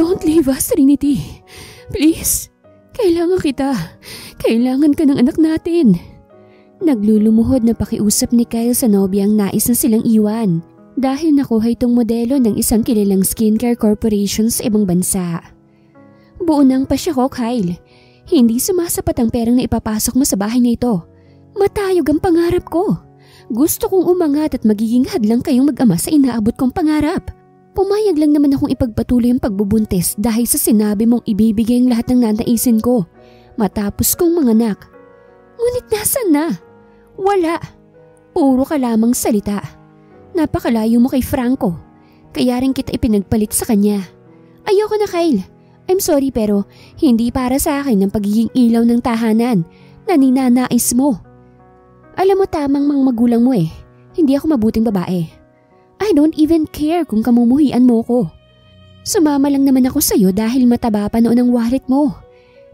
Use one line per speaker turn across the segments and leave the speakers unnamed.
Don't leave us, Trinity. Please. Kailangan kita. Kailangan ka ng anak natin. Naglulumuhod na pakiusap ni Kyle sa nobyang nais na silang iwan dahil nakuha itong modelo ng isang kilalang skincare corporation sa ibang bansa. Buo nang pasya ko, Kyle. Hindi sumasapat ang perang na ipapasok mo sa bahay na ito. Matayog ang pangarap ko. Gusto kong umangat at magiging hadlang kayong mag-ama sa inaabot kong pangarap. Pumayag lang naman akong ipagpatuloy ang pagbubuntis dahil sa sinabi mong ibibigay ang lahat ng nanaisin ko matapos kong manganak. Ngunit nasan na? Wala. Puro ka lamang salita. Napakalayo mo kay Franco. Kaya rin kita ipinagpalit sa kanya. Ayoko na, Kyle. I'm sorry pero hindi para sa akin ang pagiging ilaw ng tahanan na ninanais mo. Alam mo tamang mga magulang mo eh. Hindi ako mabuting babae. I don't even care kung kamumuhian mo ko. Sumama lang naman ako sa'yo dahil mataba pa noon ang wallet mo.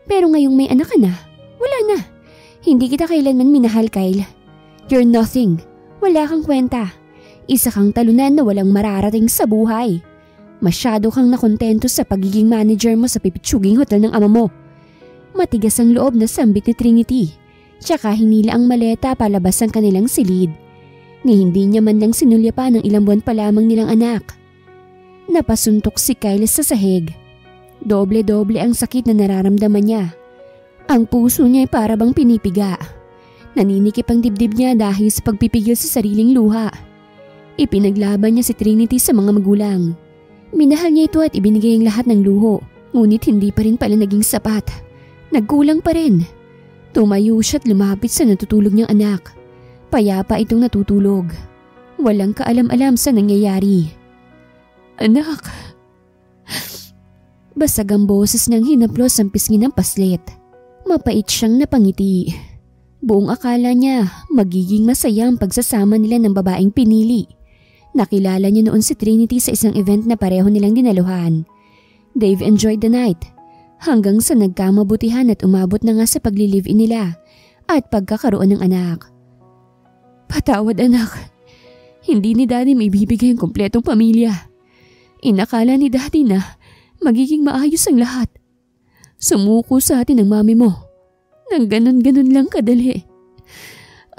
Pero ngayong may anak ka na, wala na. Hindi kita kailanman minahal, Kyle. You're nothing. Wala kang kwenta. Isa kang talunan na walang mararating sa buhay. Masyado kang nakontento sa pagiging manager mo sa pipitsuging hotel ng ama mo. Matigas ang loob na sambit ni Trinity. Tsaka hinila ang maleta palabas ang kanilang silid. Ni hindi niya man lang sinulya pa ng ilang buwan pa lamang nilang anak. Napasuntok si Kyle sa sahig. Doble-doble ang sakit na nararamdaman niya. Ang puso niya ay para bang pinipiga. Naninikip ang dibdib niya dahil sa pagpipigil sa sariling luha. Ipinaglaban niya si Trinity sa mga magulang. Minahal niya ito at ibinigay ang lahat ng luho. Ngunit hindi pa rin pala naging sapat. Nagkulang pa rin. Tumayo siya at lumapit sa natutulog niyang anak. Payapa itong natutulog. Walang kaalam-alam sa nangyayari. Anak. Basag ang boses ng hinaplos ang pisngi ng paslit. Mapait siyang napangiti. Buong akala niya magiging masaya ang pagsasama nila ng babaeng pinili. Nakilala niya noon si Trinity sa isang event na pareho nilang dinaluhan. They've enjoyed the night. Hanggang sa nagkamabutihan at umabot na nga sa pagli-live-in nila at pagkakaroon ng anak. Patawad, anak. Hindi ni Daddy may bibigay ang kumpletong pamilya. Inakala ni Daddy na magiging maayos ang lahat. Sumuko sa atin ang mami mo. Nang ganun-ganun lang kadali.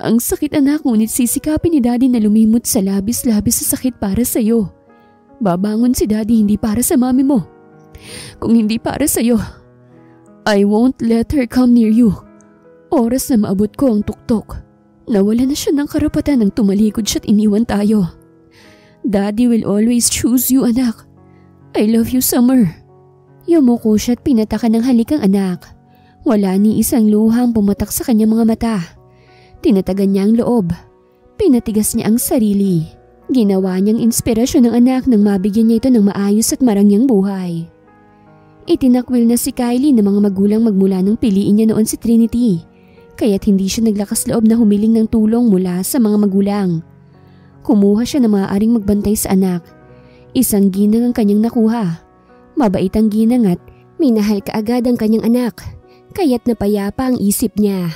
Ang sakit, anak, ngunit sisikapin ni Daddy na lumimot sa labis-labis sa sakit para sa'yo. Babangon si Daddy hindi para sa mami mo. Kung hindi para sa'yo, I won't let her come near you. Oras na maabot ko ang tuktok. Nawala na siya ng karapatan nang tumalikod siya at iniwan tayo. Daddy will always choose you, anak. I love you, Summer. Yumuko siya at pinatakan ng halik ang anak. Wala ni isang luhang pumatak sa kanyang mga mata. Tinatagan niya ang loob. Pinatigas niya ang sarili. Ginawa niyang inspirasyon ng anak nang mabigyan niya ito ng maayos at marangyang buhay. Itinakwil na si Kylie ng mga magulang magmula nang piliin niya noon si Trinity. Kaya't hindi siya naglakas loob na humiling ng tulong mula sa mga magulang. Kumuha siya na maaaring magbantay sa anak. Isang ginang ang kanyang nakuha. Mabait ang ginang at minahal kaagad ang kanyang anak. Kaya't napayapa ang isip niya.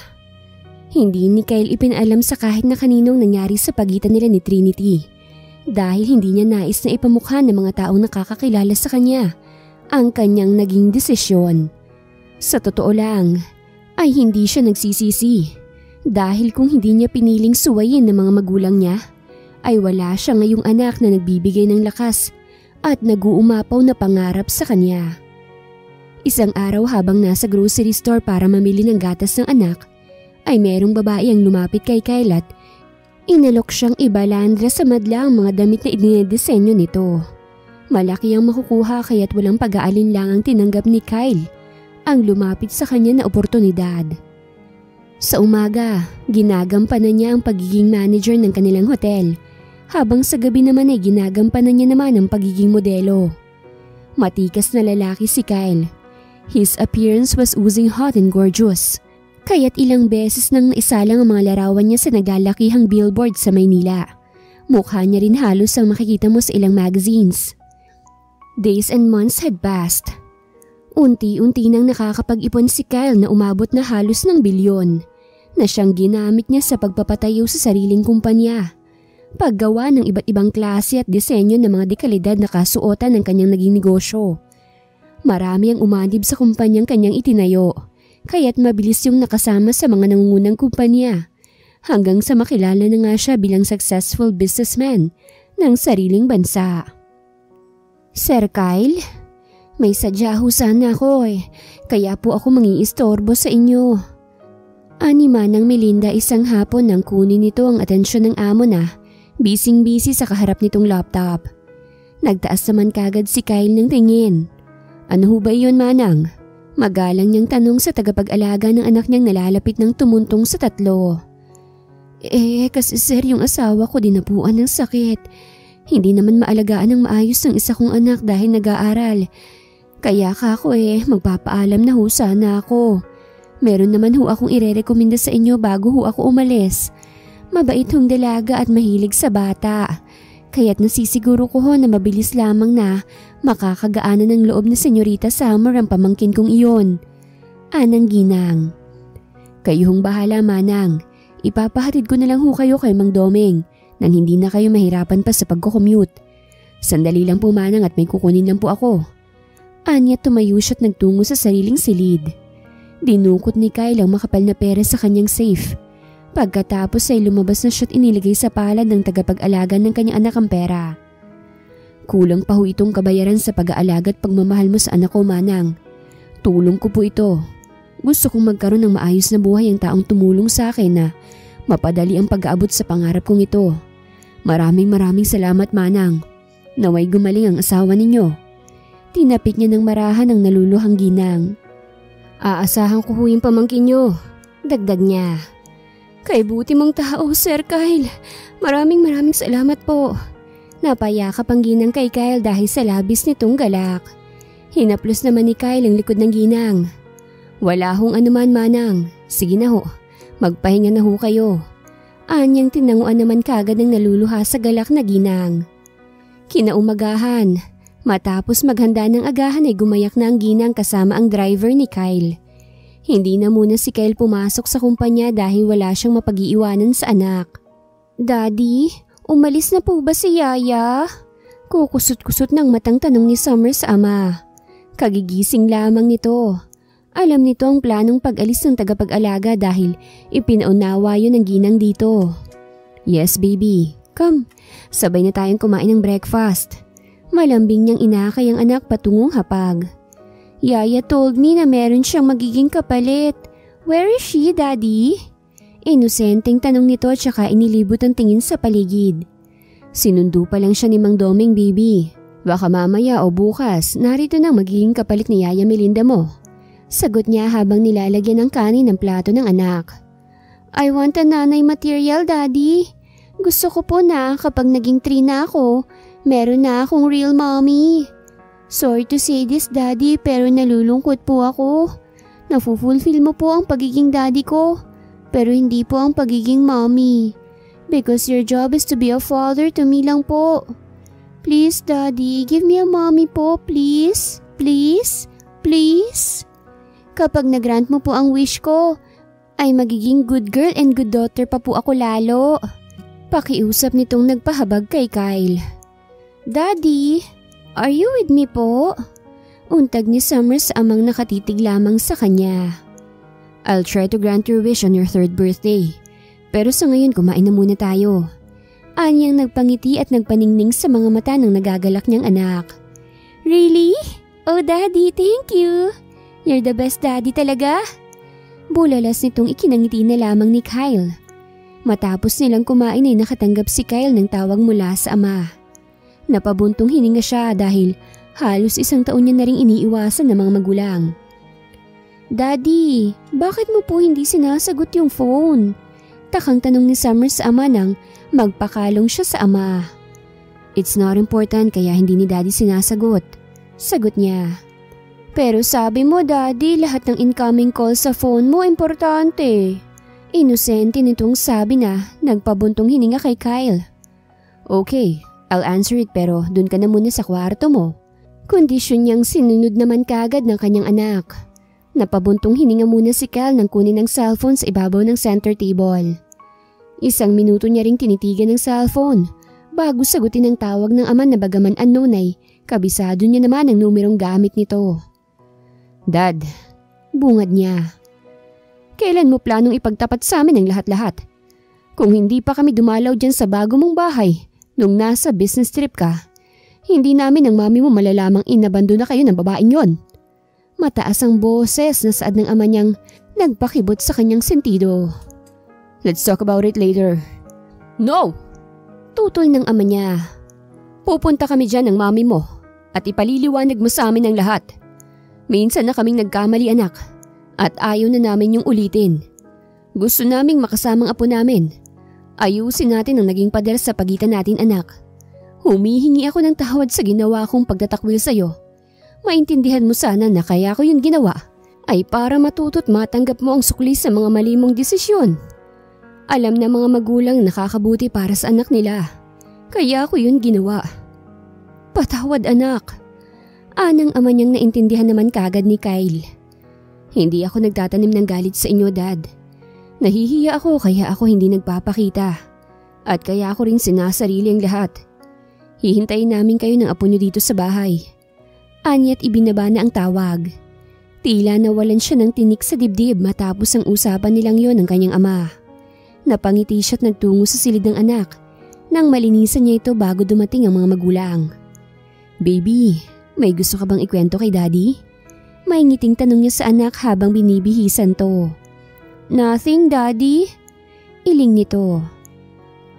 Hindi ni Kyle ipinalam sa kahit na kaninong nangyari sa pagitan nila ni Trinity. Dahil hindi niya nais na ipamukha ng mga taong nakakakilala sa kanya ang kanyang naging desisyon. Sa totoo lang, ay hindi siya nagsisisi. Dahil kung hindi niya piniling suwayin ng mga magulang niya, ay wala siya ngayong anak na nagbibigay ng lakas at nag-uumapaw na pangarap sa kanya. Isang araw habang nasa grocery store para mamili ng gatas ng anak, ay merong babae ang lumapit kay Kyle at inalok siyang ibalandra sa madla ang mga damit na idinidisenyo nito. Malaki ang makukuha kaya't walang pag-aalinlangang tinanggap ni Kyle ang lumapit sa kanya na oportunidad. Sa umaga, ginagampanan niya ang pagiging manager ng kanilang hotel, habang sa gabi naman ay ginagampanan niya naman ang pagiging modelo. Matikas na lalaki si Kyle. His appearance was oozing hot and gorgeous, kaya't ilang beses nang naisalang ang mga larawan niya sa naglalakihang billboard sa Maynila. Mukha niya rin halos ang makikita mo sa ilang magazines. Days and months had passed. Unti-unti nang nakakapag-ipon si Kyle na umabot na halos ng bilyon na siyang ginamit niya sa pagpapatayo sa sariling kumpanya, paggawa ng iba't ibang klase at disenyo ng mga dekalidad na kasuotan ng kanyang naging negosyo. Marami ang umanib sa kumpanyang kanyang itinayo, kaya't mabilis yung nakasama sa mga nangungunang kumpanya. Hanggang sa makilala na nga siya bilang successful businessman ng sariling bansa. Sir Kyle, may sadya ho sana ako kaya po ako mangiistorbo sa inyo. Ani Manang Melinda isang hapon nang kunin nito ang atensyon ng amo na bising-busy sa kaharap nitong laptop. Nagtaas naman kagad si Kyle ng tingin. Ano ho ba yun, Manang? Magalang niyang tanong sa tagapag-alaga ng anak niyang nalalapit ng tumuntong sa tatlo. Kasi sir, yung asawa ko dinapuan ng sakit. Hindi naman maalagaan ng maayos ng isa kong anak dahil nag-aaral. Kaya kako magpapaalam na ho sana ako. Meron naman ho akong irerekomenda sa inyo bago ho ako umalis. Mabait hong dalaga at mahilig sa bata. Kaya't nasisiguro ko ho na mabilis lamang na makakagaanan ng loob ni Senyorita Summer ang pamangkin kong iyon. Anang Ginang. Kayo hong bahala, Manang. Ipapahatid ko na lang ho kayo kay Mang Domeng nang hindi na kayo mahirapan pa sa pagko-commute. Sandali lang po, Manang, at may kukunin lang po ako. Anya tumayo siya at nagtungo sa sariling silid. Dinukot ni Kyle ang makapal na pera sa kanyang safe. Pagkatapos ay lumabas na siya at inilagay sa palad ng tagapag-alaga ng kanyang anak ang pera. Kulang pa ho itong kabayaran sa pag-aalaga at pagmamahal mo sa anak ko, Manang. Tulong ko po ito. Gusto kong magkaroon ng maayos na buhay ang taong tumulong sa akin na mapadali ang pag-aabot sa pangarap kong ito. Maraming salamat, Manang. Naway gumaling ang asawa ninyo. Tinapik niya ng marahan ang naluluhang Ginang. Aasahan ko ho yung pamangkin nyo. Dagdag niya. Kay buti mong tao, Sir Kyle. Maraming salamat po. Napayakap ang Ginang kay Kyle dahil sa labis nitong galak. Hinaplos naman ni Kyle ang likod ng Ginang. Wala hong anuman, Manang. Sige na ho. Magpahinga na ho kayo. Anyang tinanguan naman kagad ng naluluha sa galak na Ginang. Kinaumagahan. Matapos maghanda ng agahan ay gumayak na ang Ginang kasama ang driver ni Kyle. Hindi na muna si Kyle pumasok sa kumpanya dahil wala siyang mapag-iiwanan sa anak. Daddy, umalis na po ba si Yaya? Kukusot-kusot ng matang tanong ni Summer sa ama. Kagigising lamang nito. Alam nito ang planong pag-alis ng tagapag-alaga dahil ipinaunawa yun ng Ginang dito. Yes, baby. Come, sabay na tayong kumain ng breakfast. Malambing niyang inakay ang anak patungong hapag. Yaya told me na meron siyang magiging kapalit. Where is she, Daddy? Inosenteng tanong nito at saka inilibot ang tingin sa paligid. Sinundo pa lang siya ni Mang Domeng, baby. Baka mamaya o bukas, narito na magiging kapalit ni Yaya Melinda mo. Sagot niya habang nilalagyan ng kanin ng plato ng anak. I want a nanay material, Daddy. Gusto ko po na kapag naging 3 na ako, meron na akong real mommy. Sorry to say this, Daddy, pero nalulungkot po ako. Nafufulfill mo po ang pagiging daddy ko, pero hindi po ang pagiging mommy. Because your job is to be a father to me lang po. Please, Daddy, give me a mommy po, please. Please? Please? Kapag nagrant mo po ang wish ko, ay magiging good girl and good daughter pa po ako lalo. Pakiusap nitong nagpahabag kay Kyle. Daddy, are you with me po? Untag ni Summer sa amang nakatitig lamang sa kanya. I'll try to grant your wish on your 3rd birthday. Pero sa ngayon kumain na muna tayo. Anyang nagpangiti at nagpaningning sa mga mata ng nagagalak niyang anak. Really? Oh Daddy, thank you. You're the best daddy talaga. Bulalas nitong ikinangiti na lamang ni Kyle. Matapos nilang kumain ay nakatanggap si Kyle ng tawag mula sa ama. Napabuntong hininga siya dahil halos 1 taon niya na ring iniiwasan ng mga magulang. Daddy, bakit mo po hindi sinasagot yung phone? Takang tanong ni Summer sa ama nang magpakalong siya sa ama. It's not important kaya hindi ni Daddy sinasagot. Sagot niya. Pero sabi mo, Daddy, lahat ng incoming call sa phone mo importante. Inosente nitong sabi na nagpabuntong hininga kay Kyle. Okay, I'll answer it pero dun ka na muna sa kwarto mo. Kondisyon niyang sinunod naman kagad ng kanyang anak. Napabuntong hininga muna si Kyle nang kunin ang cellphone sa ibabaw ng center table. 1 minuto niya ring tinitigan ng cellphone bago sagutin ang tawag ng ama na bagaman unknown ay kabisado niya naman ang numerong gamit nito. Dad, bungad niya. Kailan mo planong ipagtapat sa amin ang lahat-lahat? Kung hindi pa kami dumalaw dyan sa bago mong bahay nung nasa business trip ka, hindi namin ang mami mo malalamang inabando na kayo ng babaeng yon. Mataas ang boses na saad ng ama niyang nagpakibot sa kanyang sentido. Let's talk about it later. No! Tutol ng ama niya. Pupunta kami dyan ng mami mo at ipaliliwanag mo sa amin ang lahat. Minsan na kaming nagkamali anak at ayaw na namin yung ulitin. Gusto naming makasamang apo namin. Ayusin natin ang naging pader sa pagitan natin anak. Humihingi ako ng tawad sa ginawa kong pagtatakwil sa'yo. Maintindihan mo sana na kaya ko yun ginawa ay para matuto't matanggap mo ang sukli sa mga mali mong desisyon. Alam na mga magulang nakakabuti para sa anak nila. Kaya ko yun ginawa. Patawad anak. Anang ama niyang naintindihan naman kagad ni Kyle. Hindi ako nagtatanim ng galit sa inyo, Dad. Nahihiya ako kaya ako hindi nagpapakita. At kaya ako rin sinasarili ang lahat. Hihintayin namin kayo ng apo niyo dito sa bahay. Anya't ibinaba na ang tawag. Tila nawalan siya ng tinik sa dibdib matapos ang usapan nilang yon ng kanyang ama. Napangiti siya't nagtungo sa silid ng anak nang malinisan niya ito bago dumating ang mga magulang. Baby, may gusto ka bang ikwento kay Daddy? May ngiting tanong niya sa anak habang binibihisan to. Nothing, Daddy. Iling nito.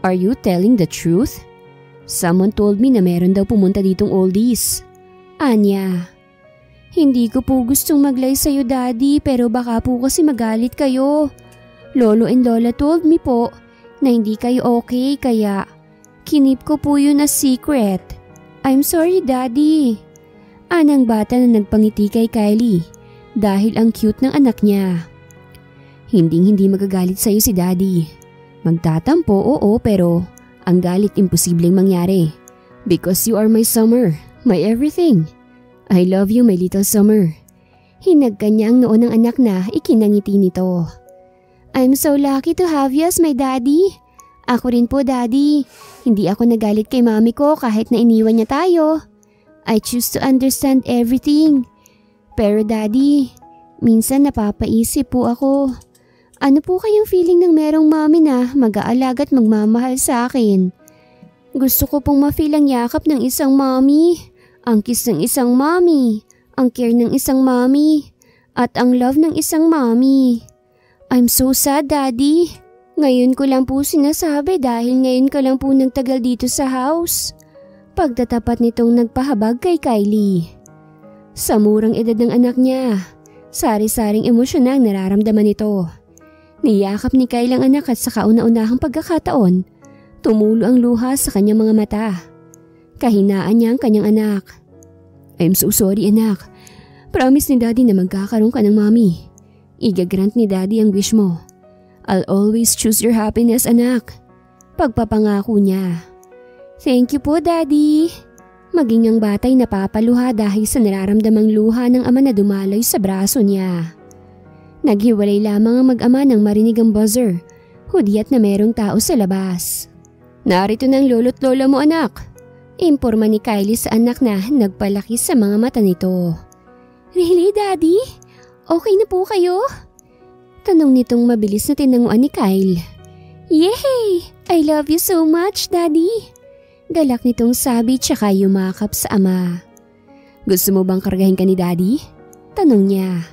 Are you telling the truth? Someone told me na meron daw pumunta ditong oldies. Anya. Hindi ko po gustong maglay sa'yo, Daddy, pero baka po kasi magalit kayo. Lolo and Lola told me po na hindi kayo okay kaya kinip ko po yun as secret. I'm sorry, Daddy. Anang bata na nagpangiti kay Kylie dahil ang cute ng anak niya. Hindi magagalit sa'yo si Daddy. Magtatampo, oo, pero ang galit imposibleng mangyari. Because you are my summer, my everything. I love you, my little summer. Hinagka niya ang noon ng anak na ikinangiti nito. I'm so lucky to have you as my daddy. Ako rin po, Daddy. Hindi ako nagalit kay mami ko kahit na iniwan niya tayo. I choose to understand everything. Pero Daddy, minsan napapaisip po ako. Ano po kayang feeling ng merong mami na mag-aalaga at magmamahal sa akin? Gusto ko pong ma-feel ang yakap ng isang mami, ang kiss ng isang mami, ang care ng isang mami, at ang love ng isang mami. I'm so sad, Daddy. Ngayon ko lang po sinasabi dahil ngayon ka lang po nagtagal dito sa house. Pagtatapat nitong nagpahabag kay Kylie. Sa murang edad ng anak niya, sari-saring emosyon na ang nararamdaman nito. Niyakap ni Kylie ang anak at sa kauna-unahang pagkakataon, tumulo ang luha sa kanyang mga mata. Kahinaan niya ang kanyang anak. I'm so sorry, anak. Promise ni Daddy na magkakaroon ka ng mami. Igagrant ni Daddy ang wish mo. I'll always choose your happiness, anak. Pagpapangako niya. Thank you po, Daddy. Maging ang batay napapaluha dahil sa nararamdamang luha ng ama na dumaloy sa braso niya. Naghiwalay lamang ang mag-ama nang marinig ang buzzer. Hudyat na merong tao sa labas. Narito na ang lolo't lola mo, anak. Imporma ni Kylie sa anak na nagpalaki sa mga mata nito. Really, Daddy? Okay na po kayo? Tanong nitong mabilis na tinanguan ni Kyle. Yay! I love you so much, Daddy. Galak nitong sabi tsaka yumakap sa ama. Gusto mo bang kargahin ka ni Daddy? Tanong niya.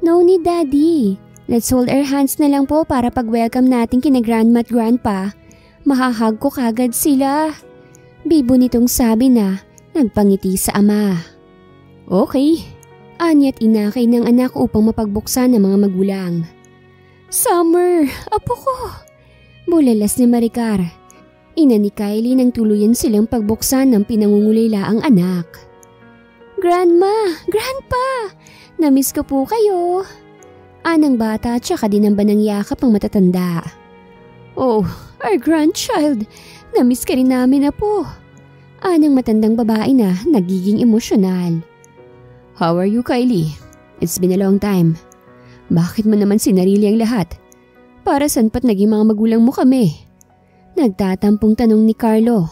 No need, Daddy. Let's hold our hands na lang po para pag-welcome natin kina Grandma at Grandpa. Mahahag ko kagad sila. Bibo nitong sabi na nagpangiti sa ama. Okay. Anya't inakay ng anak upang mapagbuksan ng mga magulang. Summer, apo ko! Bulalas ni Maricar. Ina ni Kylie nang tuluyan silang pagbuksan ng pinangungulila ang anak. Grandma! Grandpa! Namiss ko po kayo! Anang bata tsaka dinamba ng yakap ang matatanda. Oh, our grandchild! Namiss ka rin namin na po! Anang matandang babae na nagiging emosyonal. How are you, Kylie? It's been a long time. Bakit mo naman sinarili ang lahat? Para saan pa't naging mga magulang mo kami? Nagtatampong tanong ni Carlo.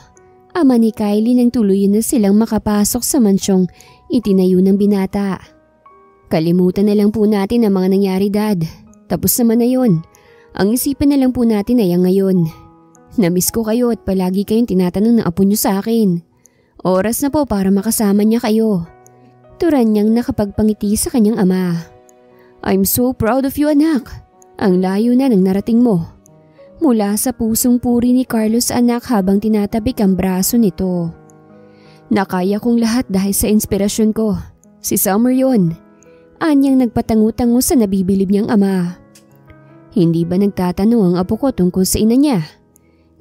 Ama ni Kylie nang tuluyan na silang makapasok sa mansyong itinayo ng binata. Kalimutan na lang po natin ang mga nangyari, Dad. Tapos naman na yun. Ang isipin na lang po natin ay ang ngayon. Namiss ko kayo at palagi kayong tinatanong ng apo niyo sa akin. Oras na po para makasama niya kayo. Turan niyang nakapagpangiti sa kanyang ama. I'm so proud of you, anak. Ang layo na ng narating mo. Mula sa pusong puri ni Carlos, anak, habang tinatabik ang braso nito. Nakaya kong lahat dahil sa inspirasyon ko. Si Summer yon. Anyang nagpatango-tango sa nabibilib niyang ama. Hindi ba nagtatanong ang apo ko tungkol sa ina niya?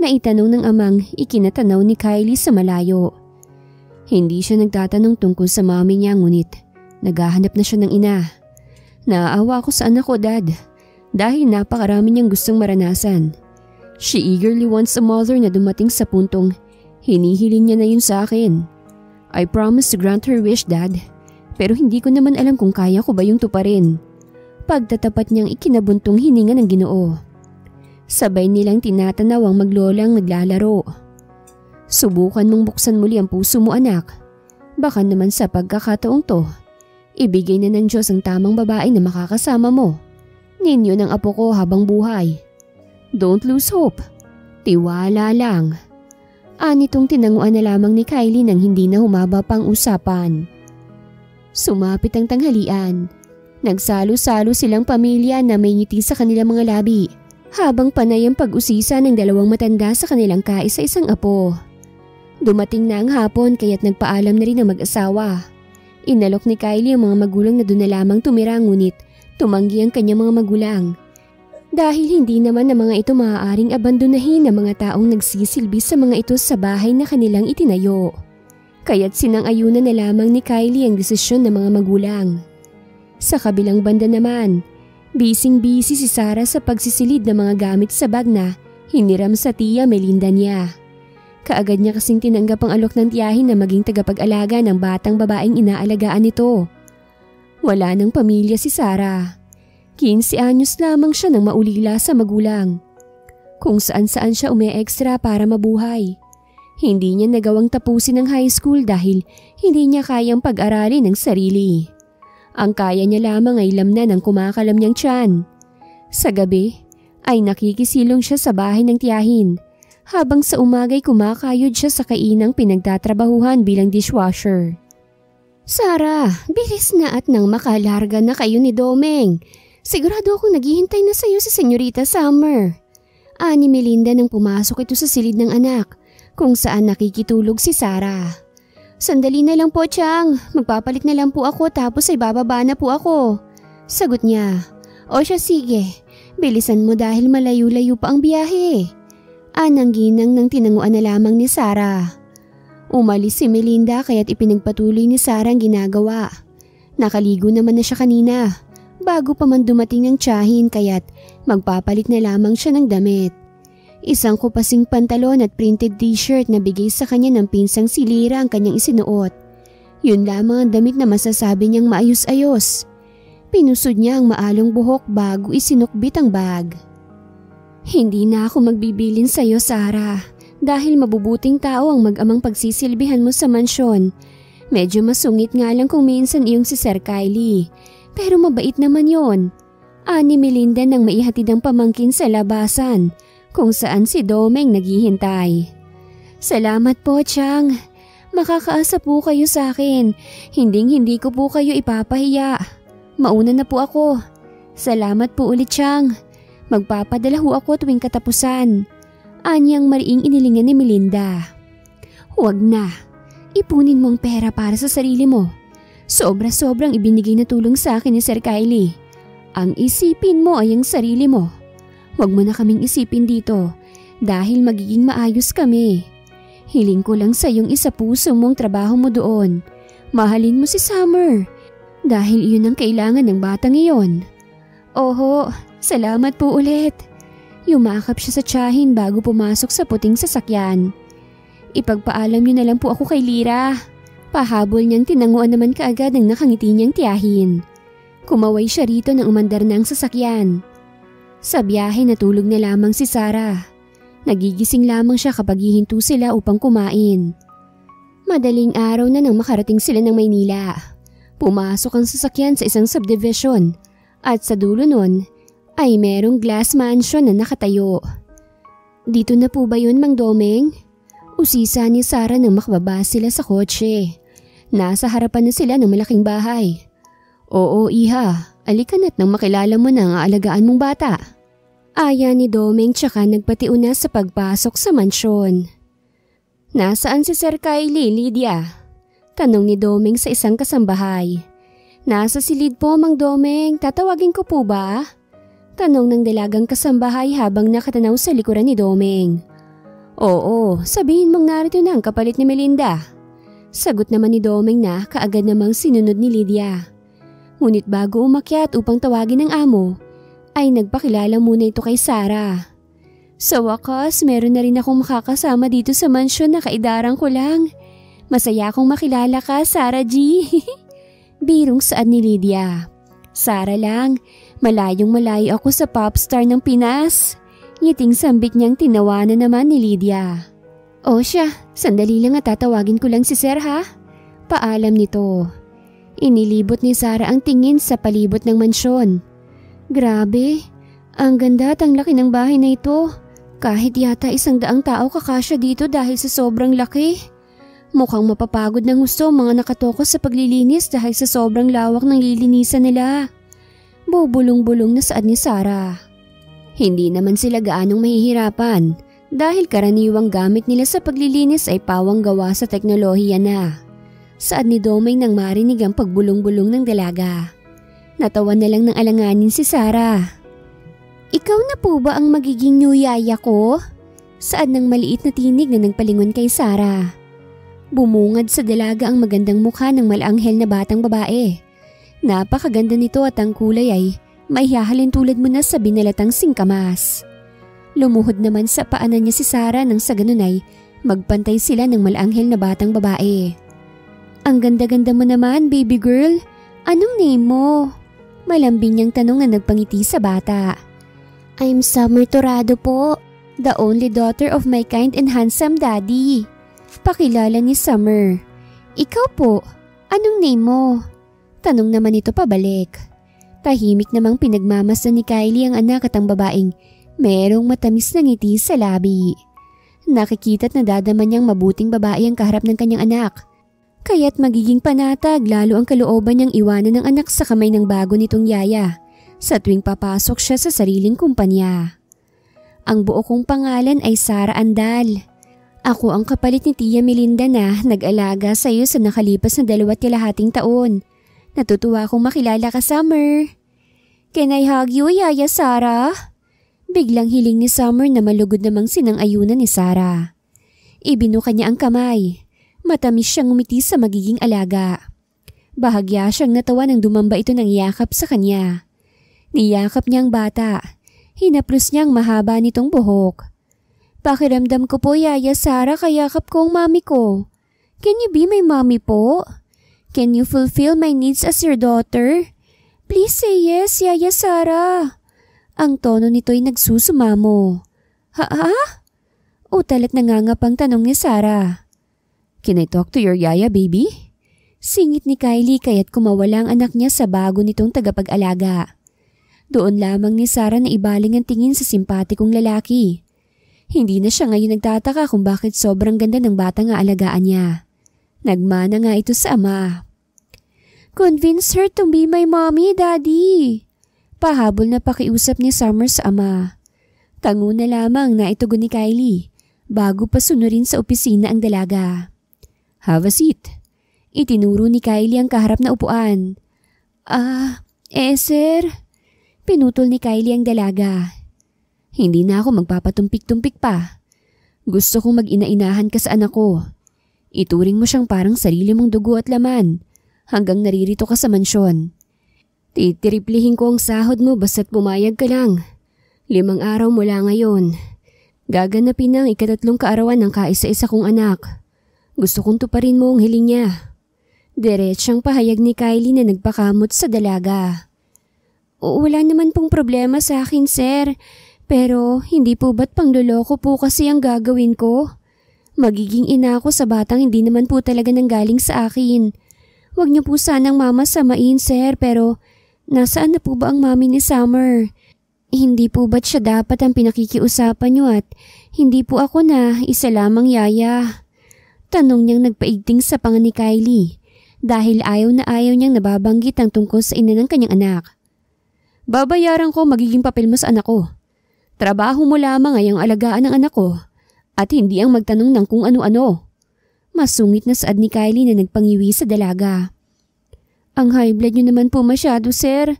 Naitanong ng amang ikinatanaw ni Kylie sa malayo. Hindi siya nagtatanong tungkol sa mami niya, ngunit naghahanap na siya ng ina. Naaawa ako sa anak ko, Dad, dahil napakarami niyang gustong maranasan. She eagerly wants a mother na dumating sa puntong hinihiling niya na yun sa akin. I promise to grant her wish, Dad, pero hindi ko naman alam kung kaya ko ba yung tuparin. Pagtatapat niyang ikinabuntong hininga ng Ginoo. Sabay nilang tinatanaw ang maglolang naglalaro. Subukan mong buksan muli ang puso mo, anak. Baka naman sa pagkakataong to, ibigay na ng Diyos ang tamang babae na makakasama mo. Ninyo ng apo ko habang buhay. Don't lose hope. Tiwala lang. Anitong tinanguan na lamang ni Kylie nang hindi na humaba pang usapan. Sumapit ang tanghalian. Nagsalo-salo silang pamilya na may ngiti sa kanilang mga labi, habang panay ang pag-usisa ng dalawang matanda sa kanilang kaisa-isang apo. Dumating na ang hapon kaya't nagpaalam na rin ang mag-asawa. Inalok ni Kylie ang mga magulang na doon na lamang tumira, ngunit tumanggi ang kanyang mga magulang. Dahil hindi naman na mga ito maaaring abandonahin ng mga taong nagsisilbi sa mga ito sa bahay na kanilang itinayo. Kaya't sinang-ayunan na lamang ni Kylie ang desisyon ng mga magulang. Sa kabilang banda naman, bising-busy si Sarah sa pagsisilid ng mga gamit sa bag na hiniram sa tiya Melinda niya. Kaagad niya kasing tinanggap ang alok ng tiyahin na maging tagapag-alaga ng batang babaeng inaalagaan nito. Wala nang pamilya si Sarah. 15 anyos lamang siya nang maulila sa magulang. Kung saan-saan siya ume-extra para mabuhay. Hindi niya nagawang tapusin ang high school dahil hindi niya kayang pag-aralin ng sarili. Ang kaya niya lamang ay lamnan ng kumakalam niyang tiyan. Sa gabi ay nakikisilong siya sa bahay ng tiyahin, habang sa umaga'y kumakayod siya sa kainang pinagtatrabahuhan bilang dishwasher. Sarah, bilis na at nang makalarga na kayo ni Domeng. Sigurado akong naghihintay na sa'yo si Senyorita Summer. Ani Melinda nang pumasok ito sa silid ng anak, kung saan nakikitulog si Sarah. Sandali na lang po, Chang. Magpapalit na lang po ako tapos ay bababa na po ako. Sagot niya. O siya, sige. Bilisan mo dahil malayo-layo pa ang biyahe. Anang ginang nang tinanguan na lamang ni Sarah. Umalis si Melinda kaya't ipinagpatuloy ni Sarah ang ginagawa. Nakaligo naman na siya kanina. Bago pa man dumating ang tiyahin kaya't magpapalit na lamang siya ng damit. Isang kupasing pantalon at printed t-shirt na bigay sa kanya ng pinsang si Lira ang kanyang isinuot. Yun lamang ang damit na masasabi niyang maayos-ayos. Pinusod niya ang maalong buhok bago isinukbit ang bag. Hindi na ako magbibilin sa iyo, Sarah, dahil mabubuting tao ang mag-amang pagsisilbihan mo sa mansyon. Medyo masungit nga lang kung minsan iyong si Sir Kylie, pero mabait naman yon. Ani Melinda nang maihatid ang pamangkin sa labasan, kung saan si Domeng naghihintay. Salamat po, Chang. Makakaasa po kayo sa akin. Hindi ko po kayo ipapahiya. Mauna na po ako. Salamat po ulit, Chang. Magpapadala ho ako tuwing katapusan. Anyang mariing inilingan ni Melinda. Huwag na. Ipunin mo ang pera para sa sarili mo. Sobra-sobrang ibinigay na tulong sa akin ni Sir Kylie. Ang isipin mo ay ang sarili mo. Huwag mo na kaming isipin dito dahil magiging maayos kami. Hiling ko lang sa iyong isa-puso mong trabaho mo doon. Mahalin mo si Summer dahil iyon ang kailangan ng batang iyon. Oho, salamat po ulit. Yumakap siya sa tiyahin bago pumasok sa puting sasakyan. Ipagpaalam niyo na lang po ako kay Lira. Pahabol niyang tinanguan naman kaagad ng nakangiti niyang tiyahin. Kumaway siya rito nang umandar na ang sasakyan. Sa biyahe natulog na lamang si Sarah. Nagigising lamang siya kapag hihinto sila upang kumain. Madaling araw na nang makarating sila ng Maynila. Pumasok ang sasakyan sa isang subdivision at sa dulo nun ay merong glass mansion na nakatayo. Dito na po ba yun, Mang Domeng? Usisa ni Sarah nang makababa sila sa kotse. Nasa harapan na sila ng malaking bahay. Oo, iha. Alika na't nang makilala mo na ang aalagaan mong bata. Aya ni Domeng tsaka nagpatiuna sa pagpasok sa mansyon. Nasaan si Sir Kylie, Lydia? Tanong ni Domeng sa isang kasambahay. Nasa silid po, Mang Domeng. Tatawagin ko po ba? Tanong ng dalagang kasambahay habang nakatanaw sa likuran ni Domeng. Oo, sabihin mong narito na ang kapalit ni Melinda. Sagot naman ni Domeng na kaagad namang sinunod ni Lydia. Ngunit bago umakyat upang tawagin ng amo, ay nagpakilala muna ito kay Sarah. Sa wakas, meron na rin akong makakasama dito sa mansyon na kaidarang ko lang. Masaya akong makilala ka, Sarah G. Birong saad ni Lydia. Sarah lang, malayong malayo ako sa popstar ng Pinas. Ngiting sambit niyang tinawanan naman ni Lydia. O siya, sandali lang at tatawagin ko lang si Sir ha. Paalam nito. Inilibot ni Sarah ang tingin sa palibot ng mansyon. Grabe, ang ganda at ang laki ng bahay na ito. Kahit yata 100 tao kakasya dito dahil sa sobrang laki. Mukhang mapapagod ng gusto mga nakatokus sa paglilinis dahil sa sobrang lawak ng lilinisan nila. Bubulong-bulong na saad ni Sarah. Hindi naman sila gaanong mahihirapan dahil karaniwang gamit nila sa paglilinis ay pawang gawa sa teknolohiya na. Saad ni Domeng nang marinig ang pagbulong-bulong ng dalaga. Natawa na lang ng alanganin si Sarah. Ikaw na po ba ang magiging new yaya ko? Saad ng maliit na tinig na nagpalingon kay Sarah. Bumungad sa dalaga ang magandang mukha ng malanghel na batang babae. Napakaganda nito at ang kulay ay maihahalin tulad mo na sa binalatang singkamas. Lumuhod naman sa paanan niya si Sarah nang sa ganun ay magpantay sila ng malanghel na batang babae. Ang ganda-ganda mo naman, baby girl. Anong name mo? Malambing niyang tanong na nagpangiti sa bata. I'm Summer Torado po, the only daughter of my kind and handsome daddy. Pakilala ni Summer. Ikaw po, anong name mo? Tanong naman ito pabalik. Tahimik namang pinagmamasdan ni Kylie ang anak at ang babaeng merong matamis na ngiti sa labi. Nakikita't nadadama niyang mabuting babae ang kaharap ng kanyang anak. Kaya't magiging panatag lalo ang kalooban niyang iwanan ng anak sa kamay ng bago nitong yaya sa tuwing papasok siya sa sariling kumpanya. Ang buo kong pangalan ay Sarah Andal. Ako ang kapalit ni Tia Melinda na nag-alaga sa iyo sa nakalipas na 2.5 taon. Natutuwa akong makilala ka, Summer. Can I hug you, Yaya Sarah? Biglang hiling ni Summer na malugod namang sinang-ayunan ni Sarah. Ibinuka niya ang kamay. Matamis siyang umiti sa magiging alaga. Bahagya siyang natawa nang dumamba ito ng yakap sa kanya. Niyakap niya ang bata. Hinaplos niya ang mahaba nitong buhok. Pakiramdam ko po, Yaya Sarah, kayakap ko ang mami ko. Can you be my mommy po? Can you fulfill my needs as your daughter? Please say yes, Yaya Sarah. Ang tono nito'y nagsusumamo. Ha? Utal at nangangapang tanong ni Sarah. Can I talk to your yaya, baby? Singit ni Kylie kaya't kumawala ang anak niya sa bago nitong tagapag-alaga. Doon lamang ni Sarah na ibaling ang tingin sa simpatikong lalaki. Hindi na siya ngayon nagtataka kung bakit sobrang ganda ng batang aalagaan niya. Nagmana nga ito sa ama. Convince her to be my mommy, daddy. Pahabol na pakiusap ni Summer sa ama. Tango na lamang na itugon ni Kylie bago pa sunurin sa opisina ang dalaga. Have a seat. Itinuro ni Kylie ang kaharap na upuan. Sir. Pinutol ni Kylie ang dalaga. Hindi na ako magpapatumpik-tumpik pa. Gusto kong mag-ina-inahan ka sa anak ko. Ituring mo siyang parang sarili mong dugo at laman hanggang naririto ka sa mansyon. Titiriplihin ko ang sahod mo basta't pumayag ka lang. 5 araw mula ngayon. Gaganapin na ang 3 kaarawan ng kaisa-isa kong anak. Gusto kong tuparin mo ang hiling niya. Diretsyang pahayag ni Kylie na nagpakamot sa dalaga. Wala naman pong problema sa akin, sir. Pero hindi po ba't pangloloko po kasi ang gagawin ko? Magiging ina ako sa batang hindi naman po talaga nanggaling sa akin. Huwag niyo po sanang mamasamain, sir, pero nasaan na po ba ang mami ni Summer? Hindi po ba't siya dapat ang pinakikiusapan niyo at hindi po ako na isa lamang yaya? Tanong niyang nagpaigting sa panga ni Kylie dahil ayaw na ayaw niyang nababanggit ang tungkol sa ina ng kanyang anak. Babayaran ko magiging papel mo sa anak ko. Trabaho mo lamang ay ang alagaan ng anak ko at hindi ang magtanong ng kung ano-ano. Masungit na saad ni Kylie na nagpangiwi sa dalaga. Ang high blood niyo naman po masyado, sir.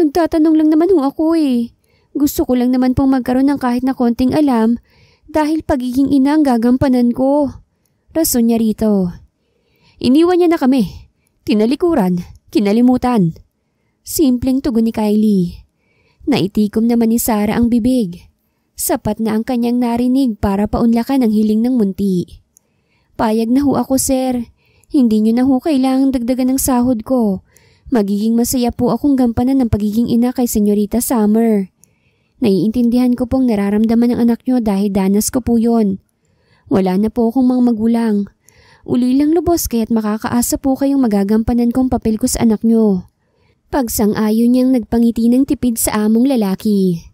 Nagtatanong lang naman ho ako eh. Gusto ko lang naman pong magkaroon ng kahit na konting alam dahil pagiging ina ang gagampanan ko. Rason niya rito. Iniwan niya na kami. Tinalikuran, kinalimutan. Simpleng tugon ni Kylie. Naitikom naman ni Sarah ang bibig. Sapat na ang kanyang narinig para paunlakan ang hiling ng munti. Payag na ho ako, sir. Hindi niyo na ho kailangang dagdagan ng sahod ko. Magiging masaya po akong gampanan ng pagiging ina kay Senyorita Summer. Naiintindihan ko pong nararamdaman ng anak niyo dahil danas ko po yon. Wala na po akong mga magulang. Uli lang lubos kaya't makakaasa po kayong magagampanan kong papel ko sa anak niyo. Pagsang-ayon niyang nagpangiti ng tipid sa among lalaki.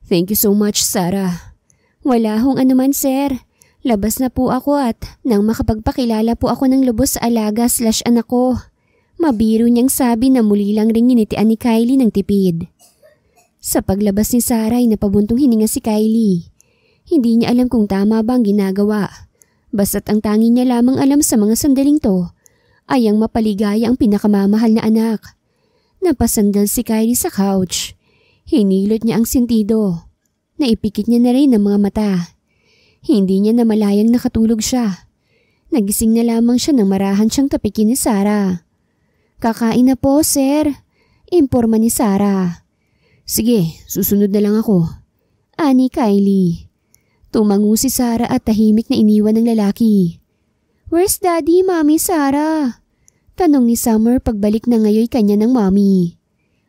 Thank you so much, Sarah. Wala hong anuman, sir. Labas na po ako at nang makapagpakilala po ako ng lubos sa alaga/anak ko. Mabiro niyang sabi na muli lang ring nginitian ni Kylie ng tipid. Sa paglabas ni Sarah ay napabuntong hininga si Kylie. Hindi niya alam kung tama ba ang ginagawa. Basta't ang tangi niya lamang alam sa mga sandaling to ay ang mapaligaya ang pinakamamahal na anak. Napasandal si Kylie sa couch. Hinilot niya ang sentido. Naipikit niya na rin ang mga mata. Hindi niya namalayang nakatulog siya. Nagising na lamang siya nang marahan siyang tapikin ni Sarah. Kakain na po, sir. Imporma ni Sarah. Sige, susunod na lang ako. Ani Kylie. Tumango si Sarah at tahimik na iniwan ng lalaki. Where's daddy, mami Sarah? Tanong ni Summer pagbalik na ngayoy kanya ng mami.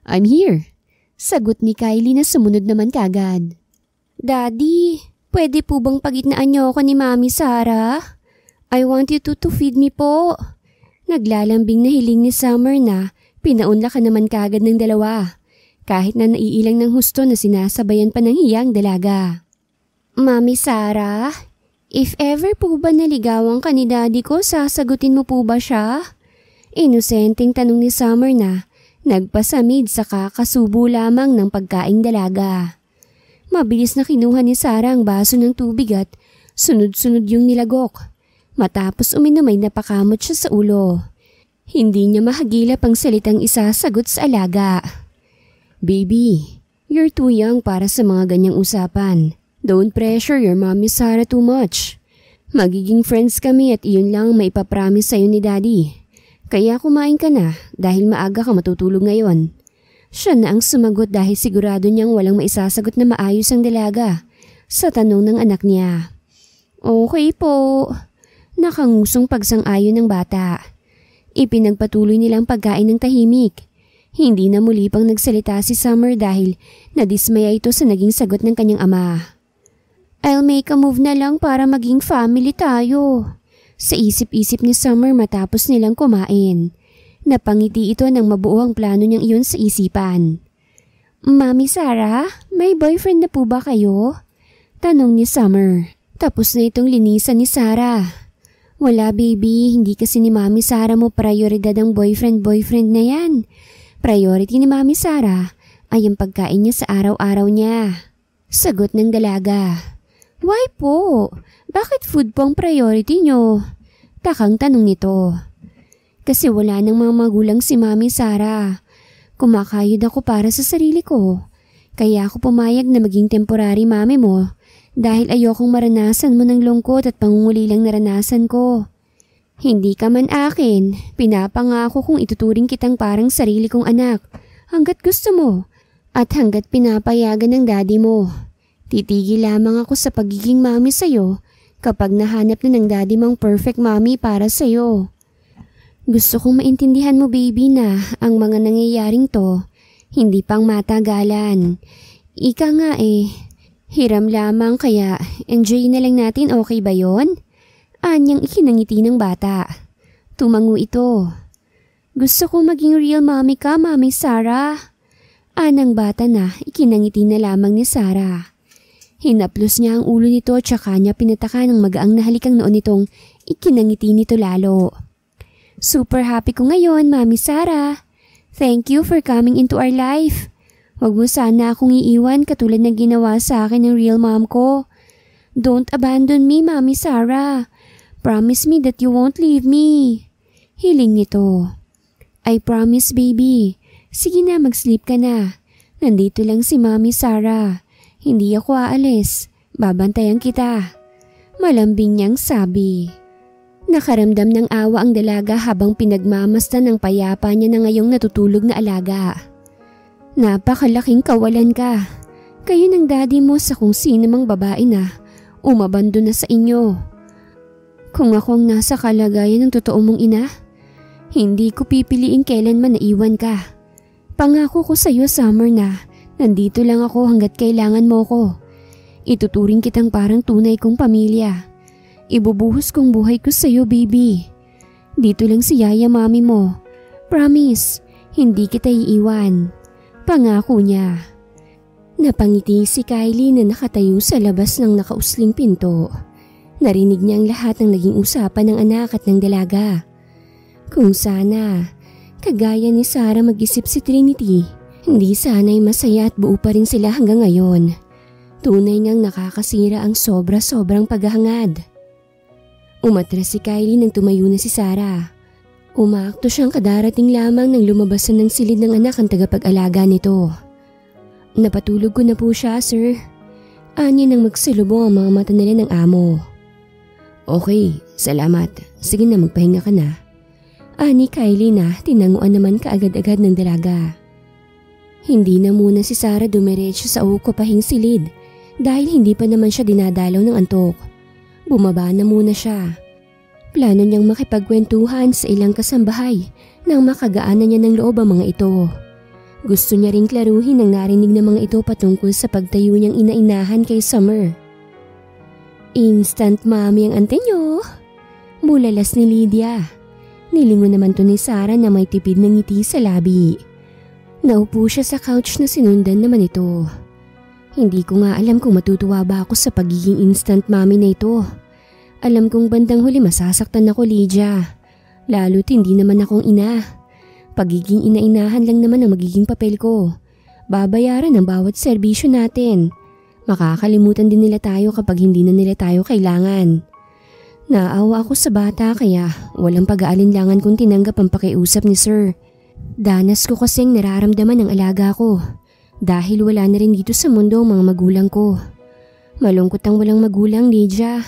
I'm here. Sagot ni Kylie na sumunod naman kagad. Daddy, pwede po bang pagitnaan niyo ako ni mami Sarah? I want you to feed me po. Naglalambing na hiling ni Summer na pinaunlakan naman kagad ng dalawa. Kahit na naiilang ng husto na sinasabayan pa ng hiyang dalaga. Mami Sarah, if ever po ba naligawan ka ni daddy ko, sasagutin mo po ba siya? Inosenteng tanong ni Summer na nagpasamid sa kakasubo lamang ng pagkaing dalaga. Mabilis na kinuha ni Sarah ang baso ng tubig at sunod-sunod yung nilagok. Matapos uminom ay napakamot siya sa ulo. Hindi niya mahagilap ang salitang isasagot sa alaga. Baby, you're too young para sa mga ganyang usapan. Don't pressure your mommy Sarah too much. Magiging friends kami at iyon lang maipapromise sa'yo ni daddy. Kaya kumain ka na dahil maaga ka matutulog ngayon. Siya na ang sumagot dahil sigurado niyang walang maisasagot na maayos ang dalaga sa tanong ng anak niya. Okay po. Nakangusong pagsang-ayon ng bata. Ipinagpatuloy nilang pagkain ng tahimik. Hindi na muli pang nagsalita si Summer dahil nadismaya ito sa naging sagot ng kanyang ama. I'll make a move na lang para maging family tayo. Sa isip-isip ni Summer matapos nilang kumain. Napangiti ito nang mabuo ang plano niyang iyon sa isipan. Mami Sarah, may boyfriend na po ba kayo? Tanong ni Summer. Tapos na itong linisan ni Sarah. Wala baby, hindi kasi ni Mami Sarah mo prioridad ang boyfriend na yan. Priority ni Mami Sarah ay ang pagkain niya sa araw-araw niya. Sagot ng dalaga. Why po? Bakit food po ang priority niyo? Takang tanong nito. Kasi wala nang mga magulang si Mami Sarah. Kumakayod ako para sa sarili ko. Kaya ako pumayag na maging temporary mami mo dahil ayokong maranasan mo ng lungkot at pangungulilang naranasan ko. Hindi ka man akin, pinapangako kong ituturing kitang parang sarili kong anak hanggat gusto mo at hanggat pinapayagan ng daddy mo. Titigil lamang ako sa pagiging mami sa'yo kapag nahanap na ng daddy mong perfect mami para sa'yo. Gusto kong maintindihan mo baby na ang mga nangyayaring to, hindi pang matagalan. Ika nga hiram lamang kaya enjoy na lang natin, okay ba yon? Anyang ikinangiti ng bata. Tumango ito. Gusto ko maging real mommy ka, Mami Sarah. Anang bata na, ikinangiti na lamang ni Sarah. Hinaplos niya ang ulo nito tsaka niya pinataka ng magaang na halikang noon nitong ikinangiti nito lalo. Super happy ko ngayon, Mami Sarah. Thank you for coming into our life. Huwag mo sana akong iiwan katulad ng ginawa sa akin ng real mom ko. Don't abandon me, Mami Sarah. Promise me that you won't leave me. Hiling nito. I promise, baby. Sige na, mag-sleep ka na. Nandito lang si Mami Sarah. Hindi ako aalis. Babantayan kita. Malambing niyang sabi. Nakaramdam ng awa ang dalaga habang pinagmamasdan ng payapa niya na ngayong natutulog na alaga. Napakalaking kawalan ka. Kayo ng daddy mo sa kung sino mang babae na umabando na sa inyo. Kung ako ang nasa kalagayan ng totoo mong ina, hindi ko pipiliin kailanman na iwan ka. Pangako ko sa iyo, Summer, na nandito lang ako hanggat kailangan mo ko. Ituturing kitang parang tunay kong pamilya. Ibubuhos kong buhay ko sa iyo, baby. Dito lang si Yaya, mami mo. Promise, hindi kita iiwan. Pangako niya. Napangiti si Kylie na nakatayo sa labas ng nakausling pinto. Narinig niya ang lahat ng naging usapan ng anak at ng dalaga. Kung sana, kagaya ni Sarah mag-isip si Trinity, hindi sana'y masaya at buo pa rin sila hanggang ngayon. Tunay ngang nakakasira ang sobra-sobrang paghahangad. Umatras si Kylie nang tumayo na si Sarah. Umaakto siyang kadarating lamang nang lumabasan ng silid ng anak ang tagapag-alaga nito. Napatulog ko na po siya, sir. Anya nang magsalubong ang mga mata nila ng amo. Okay, salamat. Sige na, magpahinga ka na. Ani Kylie na tinanguan naman kaagad-agad ng dalaga. Hindi na muna si Sarah dumiretso sa ukopahing silid dahil hindi pa naman siya dinadalaw ng antok. Bumaba na muna siya. Plano niyang makipagkwentuhan sa ilang kasambahay nang makagaanan niya ng loob ang mga ito. Gusto niya ring klaruhin ang narinig ng mga ito patungkol sa pagtayo niyang ina-inahan kay Summer. Instant mommy ang ante niyo. Bulalas ni Lydia. Nilingon naman to ni Sarah na may tipid ng ngiti sa labi. Naupo siya sa couch na sinundan naman ito. Hindi ko nga alam kung matutuwa ba ako sa pagiging instant mommy na ito. Alam kong bandang huli masasaktan ako, Lydia. Lalo't hindi naman akong ina. Pagiging ina-inahan lang naman ang magiging papel ko. Babayaran ang bawat serbisyo natin. Makakalimutan din nila tayo kapag hindi na nila tayo kailangan. Naawa ako sa bata kaya walang pag-aalinlangan kung tinanggap ang pakiusap ni Sir. Danas ko kasing nararamdaman ng alaga ko dahil wala na rin dito sa mundo ang mga magulang ko. Malungkot ang walang magulang, Lydia.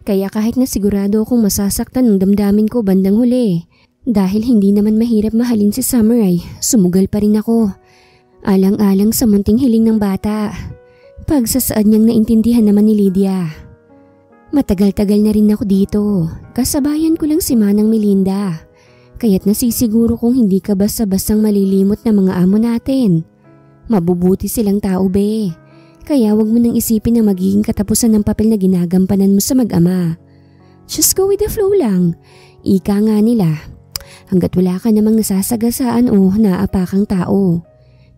Kaya kahit na sigurado akong masasaktan ng damdamin ko bandang huli dahil hindi naman mahirap mahalin si Summer ay sumugal pa rin ako. Alang-alang sa munting hiling ng bata. Pagsasaad niyang naintindihan naman ni Lydia. Matagal-tagal na rin ako dito. Kasabayan ko lang si Manang Melinda. Kaya't nasisiguro kong hindi ka basta-bastang malilimot na mga amo natin. Mabubuti silang tao, be. Kaya wag mo nang isipin na magiging katapusan ng papel na ginagampanan mo sa mag-ama. Just go with the flow lang. Ika nga nila. Hanggat wala ka namang nasasagasaan o naapakang tao.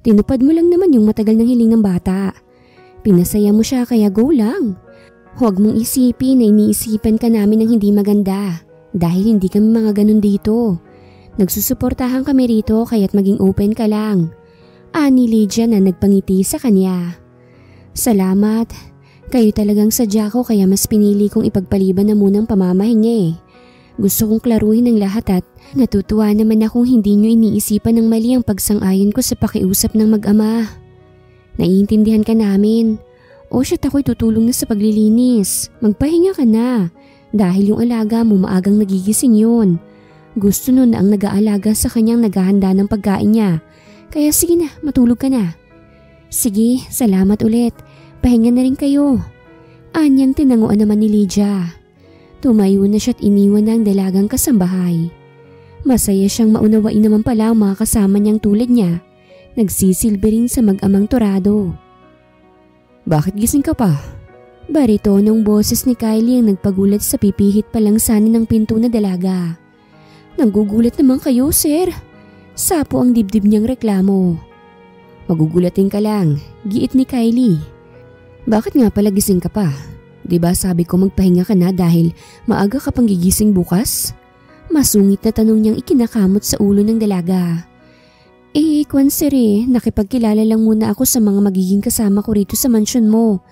Tinupad mo lang naman yung matagal ng hiling ng bata. Pinasaya mo siya kaya go lang. Huwag mong isipin na iniisipan ka namin ng hindi maganda dahil hindi kami mga ganun dito. Nagsusuportahan kami rito kaya't maging open ka lang. Ani Lydia na nagpangiti sa kanya. Salamat. Kayo talagang sadya ko kaya mas pinili kong ipagpaliban na munang pamamahinga. Gusto kong klaruhin ang lahat at natutuwa naman akong hindi nyo iniisipan ng mali ang pagsang-ayon ko sa pakiusap ng mag-ama. Naiintindihan ka namin. O siya't ako'y tutulong na sa paglilinis. Magpahinga ka na. Dahil yung alaga mo maagang nagigising yun. Gusto nun na ang nag-aalaga sa kanyang naghahanda ng pagkain niya. Kaya sige na, matulog ka na. Sige, salamat ulit. Pahinga na rin kayo. Anyang tinanguan naman ni Lydia. Tumayo na siya't iniwan na ang dalagang kasambahay. Masaya siyang maunawain naman pala ang mga kasama niyang tulad niya. Nagsisilbi rin sa mag-amang Torado. Bakit gising ka pa? Baritonong boses ni Kylie ang nagpagulat sa pipihit pa lang sana ng pinto na dalaga. Nanggugulat naman kayo, sir. Sapo ang dibdib niyang reklamo. Magugulatin ka lang, giit ni Kylie. Bakit nga pala gising ka pa? Diba sabi ko magpahinga ka na dahil maaga ka pang gigising bukas? Masungit na tanong niyang ikinakamot sa ulo ng dalaga. Kwan sir nakipagkilala lang muna ako sa mga magiging kasama ko rito sa mansyon mo.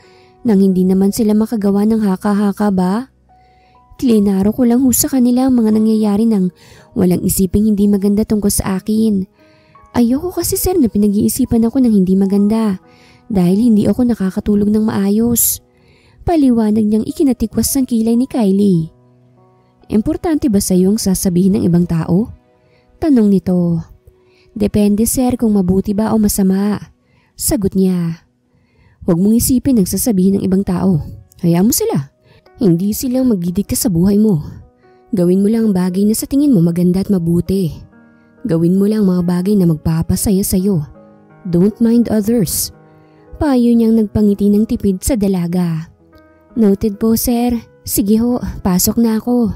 Nang hindi naman sila makagawa ng haka-haka ba? Klinaro ko lang ho sa kanila ang mga nangyayari nang walang isiping hindi maganda tungkol sa akin. Ayoko kasi sir na pinag-iisipan ako ng hindi maganda dahil hindi ako nakakatulog ng maayos. Paliwanag niyang ikinatikwas ng kilay ni Kylie. Importante ba sa iyo ang sasabihin ng ibang tao? Tanong nito. Depende sir kung mabuti ba o masama. Sagot niya. Huwag mong isipin ang sasabihin ng ibang tao. Hayaan mo sila. Hindi silang magdidikta sa buhay mo. Gawin mo lang ang bagay na sa tingin mo maganda at mabuti. Gawin mo lang mga bagay na magpapasaya sa'yo. Don't mind others. Payo niyang nagpangiti ng tipid sa dalaga. Noted po sir. Sige ho, pasok na ako.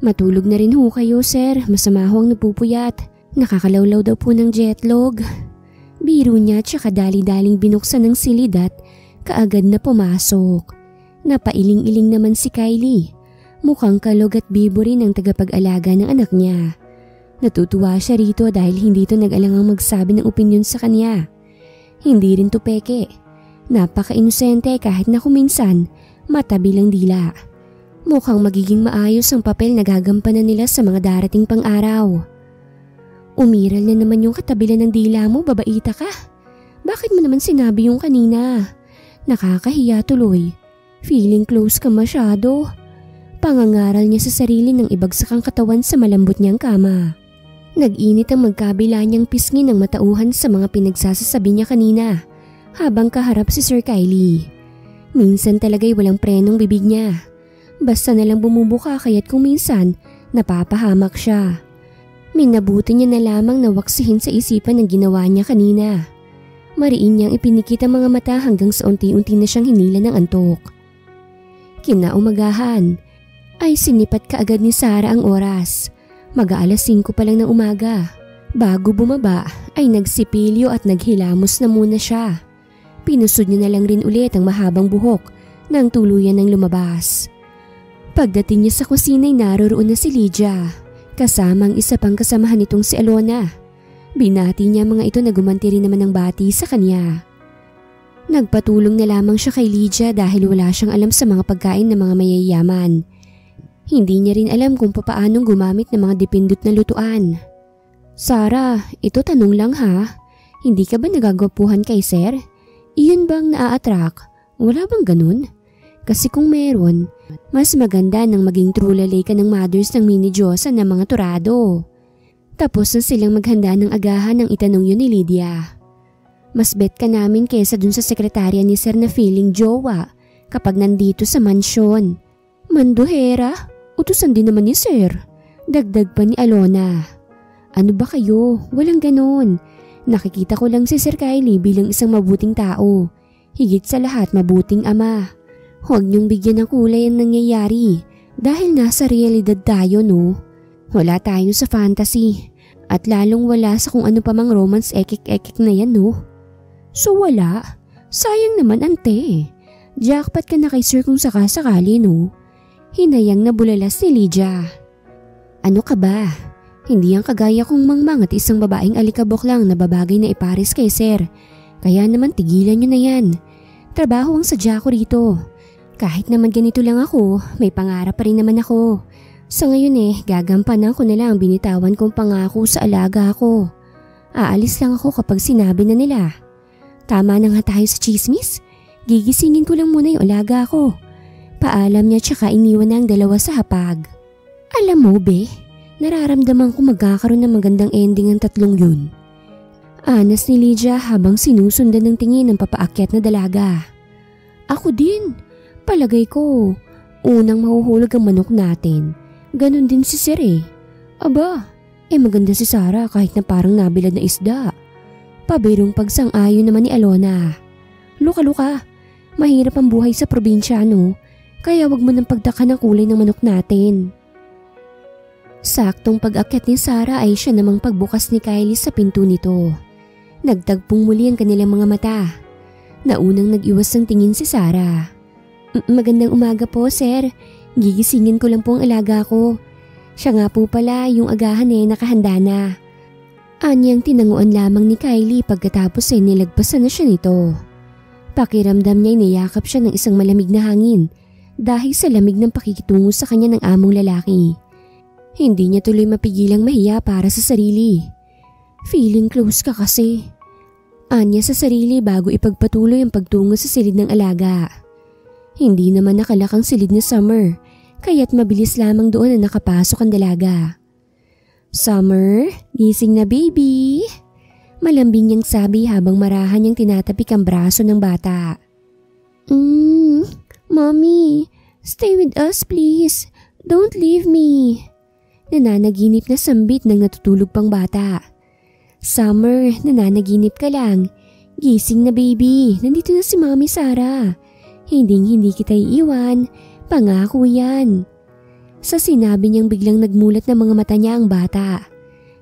Matulog na rin ho kayo sir. Masama ho ang napupuyat. Nakakalawlaw daw po ng jetlog. Biro niya tsaka dali-daling binuksan ng silid at kaagad na pumasok. Napailing-iling naman si Kylie. Mukhang kalog at bibo rin ang tagapag-alaga ng anak niya. Natutuwa siya rito dahil hindi ito nag-alangang magsabi ng opinyon sa kanya. Hindi rin to peke. Napaka-inosente kahit na kuminsan matabi lang dila. Mukhang magiging maayos ang papel na gagampanan nila sa mga darating pang araw. Umiral na naman yung katabilan ng dila mo, babaita ka. Bakit mo naman sinabi yung kanina? Nakakahiya tuloy. Feeling close ka masyado. Pangangaral niya sa sarili ng ibagsak ang katawan sa malambot niyang kama. Nag-init ang magkabila niyang pisngi ng matauhan sa mga pinagsasasabi niya kanina habang kaharap si Sir Kylie. Minsan talaga'y walang prenong bibig niya. Basta nalang bumubuka kaya't kung minsan napapahamak siya. Minabuti niya na lamang na waksihin sa isipan ng ginawa niya kanina. Mariin niyang ipinikit ang mga mata hanggang sa unti-unti na siyang hinila ng antok. Kinaumagahan ay sinipat kaagad ni Sarah ang oras. Mag-aalas 5 pa lang ng umaga. Bago bumaba ay nagsipilyo at naghilamos na muna siya. Pinusod niya na lang rin ulit ang mahabang buhok nang tuluyan ng lumabas. Pagdating niya sa kusina ay naroroon na si Lydia, kasama ang isa pang kasamahan nitong si Alona. Binati niya mga ito na gumanti rin naman ng bati sa kanya. Nagpatulong na lamang siya kay Lydia dahil wala siyang alam sa mga pagkain ng mga mayayaman. Hindi niya rin alam kung papaanong gumamit ng mga dipindot na lutuan. Sarah, ito tanong lang ha. Hindi ka ba nagagwapuhan kay sir? Iyon bang naa-attract? Wala bang ganun? Kasi kung meron, mas maganda nang maging true lalay ka ng mothers ng mini Diyosa ng mga turado. Tapos na silang maghanda ng agahan ng itanong yun ni Lydia. Mas bet ka namin kesa dun sa sekretarya ni sir na feeling jowa kapag nandito sa mansyon. Manduhera, utusan din naman ni sir. Dagdag pa ni Alona. Ano ba kayo? Walang ganon. Nakikita ko lang si Sir Kylie bilang isang mabuting tao. Higit sa lahat mabuting ama. Huwag niyong bigyan ng kulay ang nangyayari dahil nasa realidad tayo no. Wala tayo sa fantasy at lalong wala sa kung ano pa mang romance ekik-ekik na yan no. So wala? Sayang naman ante. Jackpot ka na kay sir kung sakasakali no. Hinayang na bulalas ni Lydia. Ano ka ba? Hindi ang kagaya kong mangmang at isang babaeng alikabok lang na babagay na ipares kay sir. Kaya naman tigilan nyo na yan. Trabaho ang sadya ko rito. Kahit naman ganito lang ako, may pangarap pa rin naman ako. Sa ngayon gagampanan ko na lang binitawan kong pangako sa alaga ko. Aalis lang ako kapag sinabi na nila. Tama na nga tayo sa chismis. Gigisingin ko lang muna yung alaga ko. Paalam niya tsaka iniwan na ang dalawa sa hapag. Alam mo be, nararamdaman ko magkakaroon ng magandang ending ang tatlong yun. Anas ni Lydia habang sinusundan ng tingin ng papaakyat na dalaga. Ako din. Palagay ko, unang mahuhulog ang manok natin. Ganon din si Sir Aba, maganda si Sarah kahit na parang nabilad na isda. Pabirong pagsang-ayon naman ni Alona. Luka-luka, mahirap ang buhay sa probinsya no, kaya wag mo nang pagdakan ng kulay ng manok natin. Saktong pag-akyat ni Sarah ay siya namang pagbukas ni Kylie sa pinto nito. Nagtagpong muli ang kanilang mga mata. Naunang nag-iwas ng tingin si Sarah. Magandang umaga po, sir. Gigisingin ko lang po ang alaga ko. Siya nga po pala, yung agahan nakahanda na. Anyang tinanguan lamang ni Kylie pagkatapos ay nilagpasan na siya nito. Pakiramdam niya niyakap siya ng isang malamig na hangin dahil sa lamig ng pakikitungo sa kanya ng among lalaki. Hindi niya tuloy mapigilang mahiya para sa sarili. Feeling close ka kasi. Anya sa sarili bago ipagpatuloy ang pagtungo sa silid ng alaga. Hindi naman nakalak ang silid ni Summer, kaya't mabilis lamang doon na nakapasok ang dalaga. Summer, gising na baby. Malambing niyang sabi habang marahan niyang tinatapik ang braso ng bata. Mommy, stay with us please. Don't leave me. Nananaginip na sambit ng natutulog pang bata. Summer, nananaginip ka lang. Gising na baby, nandito na si Mami Sarah. Hindi kita iiwan, pangako yan. Sa sinabi niyang biglang nagmulat ng mga mata niya ang bata.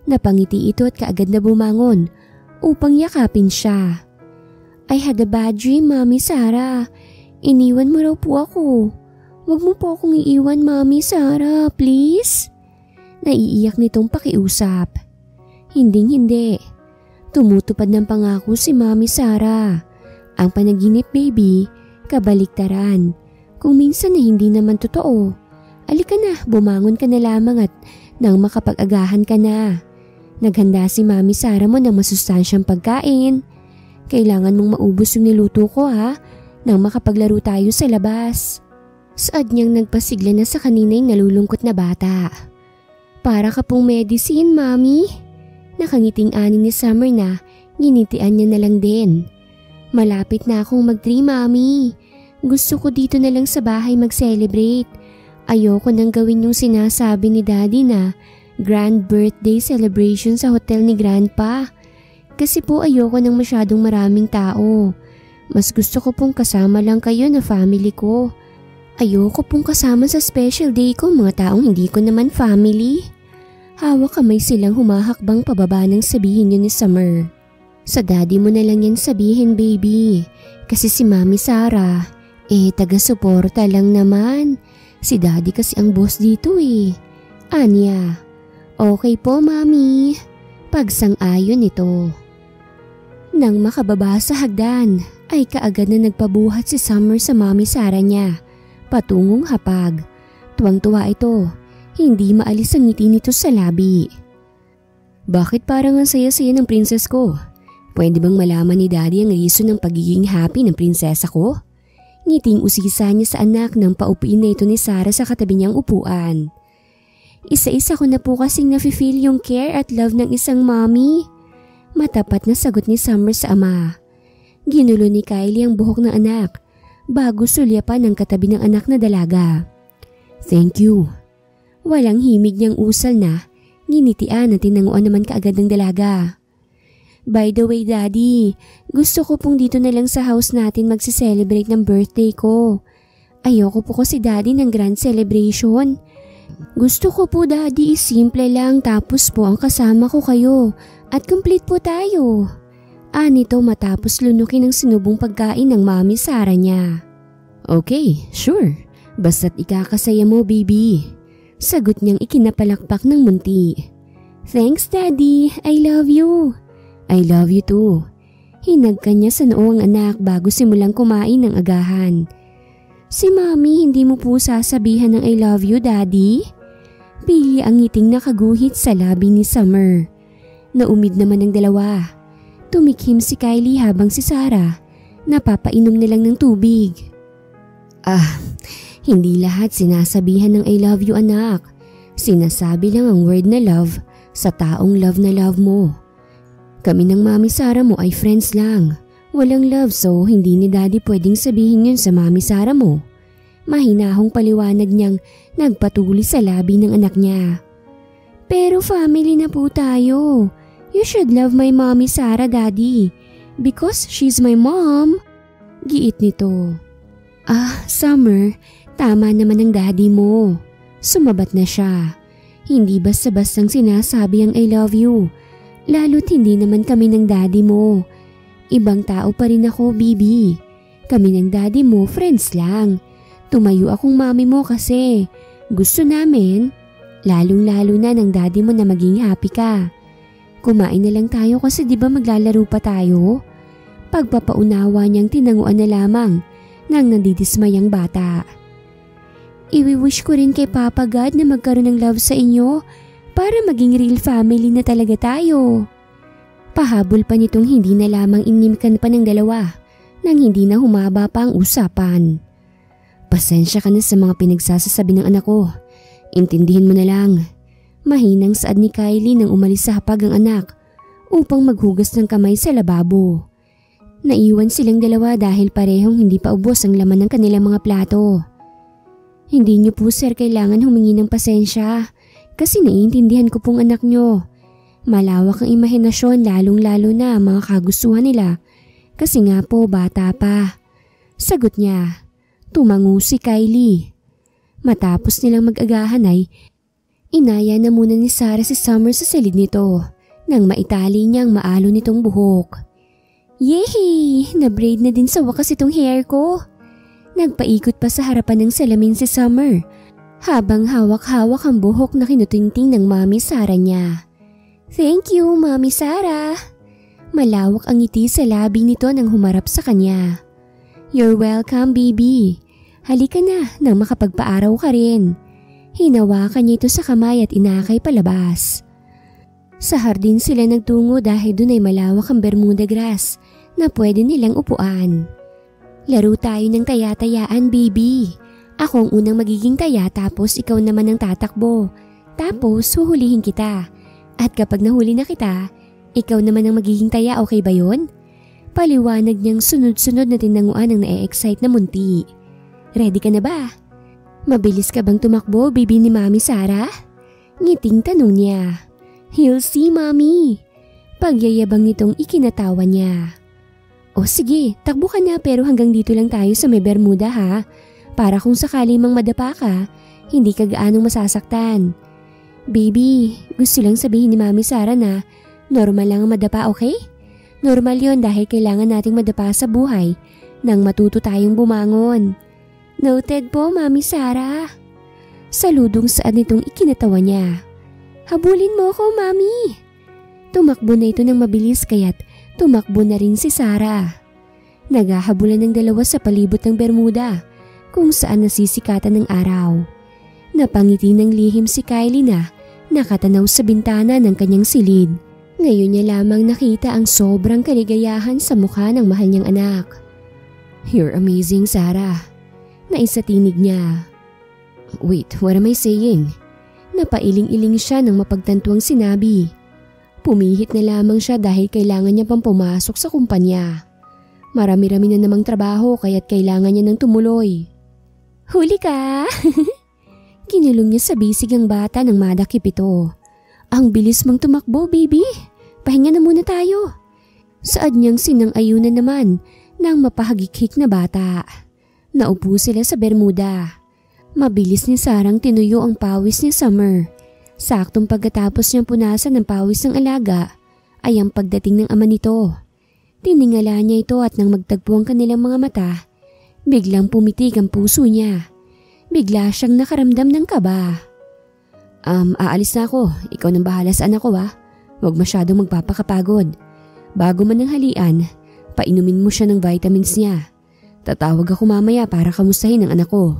Napangiti ito at kaagad na bumangon upang yakapin siya. I had a bad dream, Mami Sarah. Iniwan mo raw po ako. Huwag mo po akong iiwan, Mami Sarah, please. Naiiyak nitong pakiusap. Hindi. Tumutupad ng pangako si Mami Sarah. Ang panaginip baby, kabaliktaran. Kung minsan na hindi naman totoo. Alika na, bumangon ka na lamang at nang makapag-agahan ka na. Naghanda si Mami Sarah mo ng masustansyang pagkain. Kailangan mong maubos yung niluto ko nang makapaglaro tayo sa labas. Saad niyang nagpasigla na sa kanina'y nalulungkot na bata. Para ka pong medicine, Mami. Nakangiting ani ni Summer na nginitian niya na lang din. Malapit na akong mag-3, Mami. Gusto ko dito na lang sa bahay mag-celebrate. Ayoko nang gawin yung sinasabi ni Daddy na grand birthday celebration sa hotel ni Grandpa. Kasi po ayoko nang masyadong maraming tao. Mas gusto ko pong kasama lang kayo na family ko. Ayoko pong kasama sa special day ko mga taong hindi ko naman family. Hawak kamay silang humahakbang pababa nang sabihin yun ni Summer. Sa daddy mo na lang yan sabihin baby. Kasi si Mami Sarah, taga-suporta lang naman. Si daddy kasi ang boss dito Anya, okay po Mami. Pagsang-ayon ito. Nang makababa sa hagdan, ay kaagad na nagpabuhat si Summer sa Mami Sarah niya. Patungong hapag. Tuwang-tuwa ito. Hindi maalis ang ngiti nito sa labi. Bakit parang ang saya-saya ng princess ko? Pwede bang malaman ni Daddy ang reason ng pagiging happy ng prinsesa ko? Ngiting usisa niya sa anak nang paupuin na ito ni Sarah sa katabi niyang upuan. Isa-isa ko na po kasing nafe-feel yung care at love ng isang mommy. Matapat na sagot ni Summer sa ama. Ginulo ni Kylie ang buhok ng anak bago sulyapan ang katabi ng anak na dalaga. Thank you. Walang himig niyang usal na, nginitian at tinanguan naman kaagad ng dalaga. By the way Daddy, gusto ko pong dito na lang sa house natin magsi-celebrate ng birthday ko. Ayoko po kasi Daddy ng grand celebration. Gusto ko po Daddy simple lang tapos po ang kasama ko kayo at complete po tayo. Anito matapos lunukin ang sinubong pagkain ng Mami Sarah niya. Okay, sure. Basta't ikakasaya mo baby. Sagot niyang ikinapalakpak ng munti. Thanks Daddy, I love you. I love you too. Hinagka niya sa noo ang anak bago simulang kumain ng agahan. Si Mami hindi mo po sasabihan ng I love you Daddy? Pili ang ngiting nakaguhit sa labi ni Summer. Naumid naman ang dalawa. Tumikhim si Kylie habang si Sarah napapainom na lang ng tubig. Hindi lahat sinasabihan ng I love you anak. Sinasabi lang ang word na love sa taong love na love mo. Kami ng Mami Sarah mo ay friends lang. Walang love so hindi ni Daddy pwedeng sabihin yun sa Mami Sarah mo. Mahinahong paliwanag niyang nagpatuli sa labi ng anak niya. Pero family na po tayo. You should love my Mommy Sarah Daddy because she's my mom. Giit nito. Summer, tama naman ang daddy mo. Sumabat na siya. Hindi basta-bastang sinasabi ang I love you. Lalo't hindi naman kami ng daddy mo. Ibang tao pa rin ako, baby. Kami ng daddy mo, friends lang. Tumayo akong mami mo kasi gusto namin, lalong-lalo na ng daddy mo na maging happy ka. Kumain na lang tayo kasi di ba maglalaro pa tayo? Pagpapaunawa niyang tinanguan na lamang ng nadidismayang bata. Iwi-wish ko rin kay Papa God na magkaroon ng love sa inyo para maging real family na talaga tayo. Pahabol pa nitong hindi na lamang inimkan pa ng dalawa nang hindi na humaba pa ang usapan. Pasensya ka na sa mga pinagsasasabi ng anak ko. Intindihin mo na lang. Mahinang saad ni Kylie nang umalis sa hapag ang anak upang maghugas ng kamay sa lababo. Naiwan silang dalawa dahil parehong hindi pa ubos ang laman ng kanilang mga plato. Hindi niyo po sir kailangan humingi ng pasensya kasi naiintindihan ko pong anak niyo. Malawak ang imahinasyon lalong-lalo na ang mga kagustuhan nila kasi nga po bata pa. Sagot niya. Tumango si Kylie. Matapos nilang mag-agahan ay inaya na muna ni Sarah si Summer sa silid nito nang maitali niyang maalo nitong buhok. Yehey! Na-braid na din sa wakas itong hair ko. Nagpaikot pa sa harapan ng salamin si Summer habang hawak-hawak ang buhok na kinutingting ng Mami Sarah niya. Thank you, Mami Sarah. Malawak ang ngiti sa labi nito nang humarap sa kanya. You're welcome, baby. Halika na nang makapagpaaraw ka rin. Hinawakan niya ito sa kamay at inakay palabas. Sa hardin sila nagtungo dahil doon ay malawak ang Bermuda grass na pwede nilang upuan. Laro tayo ng taya-tayaan, baby. Ako ang unang magiging taya tapos ikaw naman ang tatakbo. Tapos huhulihin kita. At kapag nahuli na kita, ikaw naman ang magiging taya, okay ba yun? Paliwanag niyang sunod-sunod na tinanguan ng na-excite na munti. Ready ka na ba? Mabilis ka bang tumakbo, baby ni Mami Sarah? Ngiting tanong niya. You'll see, Mami. Pagyayabang nitong ikinatawa niya. O sige, takbo ka na pero hanggang dito lang tayo sa may Bermuda ha. Para kung sakali mang madapa ka, hindi ka gaanong masasaktan. Baby, gusto lang sabihin ni Mami Sarah na normal lang ang madapa, okay? Normal yon dahil kailangan nating madapa sa buhay nang matuto tayong bumangon. Noted po, Mami Sarah. Saludong saad nitong ikinatawa niya. Habulin mo ko, Mami. Tumakbo na ito ng mabilis kaya't tumakbo na rin si Sarah. Naghahabulan ng dalawa sa palibot ng Bermuda kung saan nasisikatan ng araw. Napangiti ng lihim si Kylie na nakatanaw sa bintana ng kanyang silid. Ngayon niya lamang nakita ang sobrang kaligayahan sa mukha ng mahal niyang anak. You're amazing, Sarah. Naisatinig niya. Wait, what am I saying? Napailing-iling siya nang mapagtantuang sinabi. Pumihit na lamang siya dahil kailangan niya pang pumasok sa kumpanya. Marami-rami na namang trabaho kaya't kailangan niya ng tumuloy. Huli ka! Kinulong niya sa bisig ang bata nang madakip ito. Ang bilis mong tumakbo, baby. Pahinga na muna tayo. Saad niyang sinang-ayunan naman ng mapahagikik na bata. Naupo sila sa Bermuda. Mabilis ni Sarang tinuyo ang pawis ni Summer. Saktong pagkatapos niyang punasan ng pawis ng alaga ay ang pagdating ng ama nito. Tiningala niya ito at nang magtagpo ang kanilang mga mata, biglang pumitik ang puso niya. Bigla siyang nakaramdam ng kaba. Aalis na ako. Ikaw nang bahala sa anak ko ha. Huwag masyadong magpapakapagod. Bago man ng halian, painumin mo siya ng vitamins niya. Tatawag ako mamaya para kamustahin ang anak ko.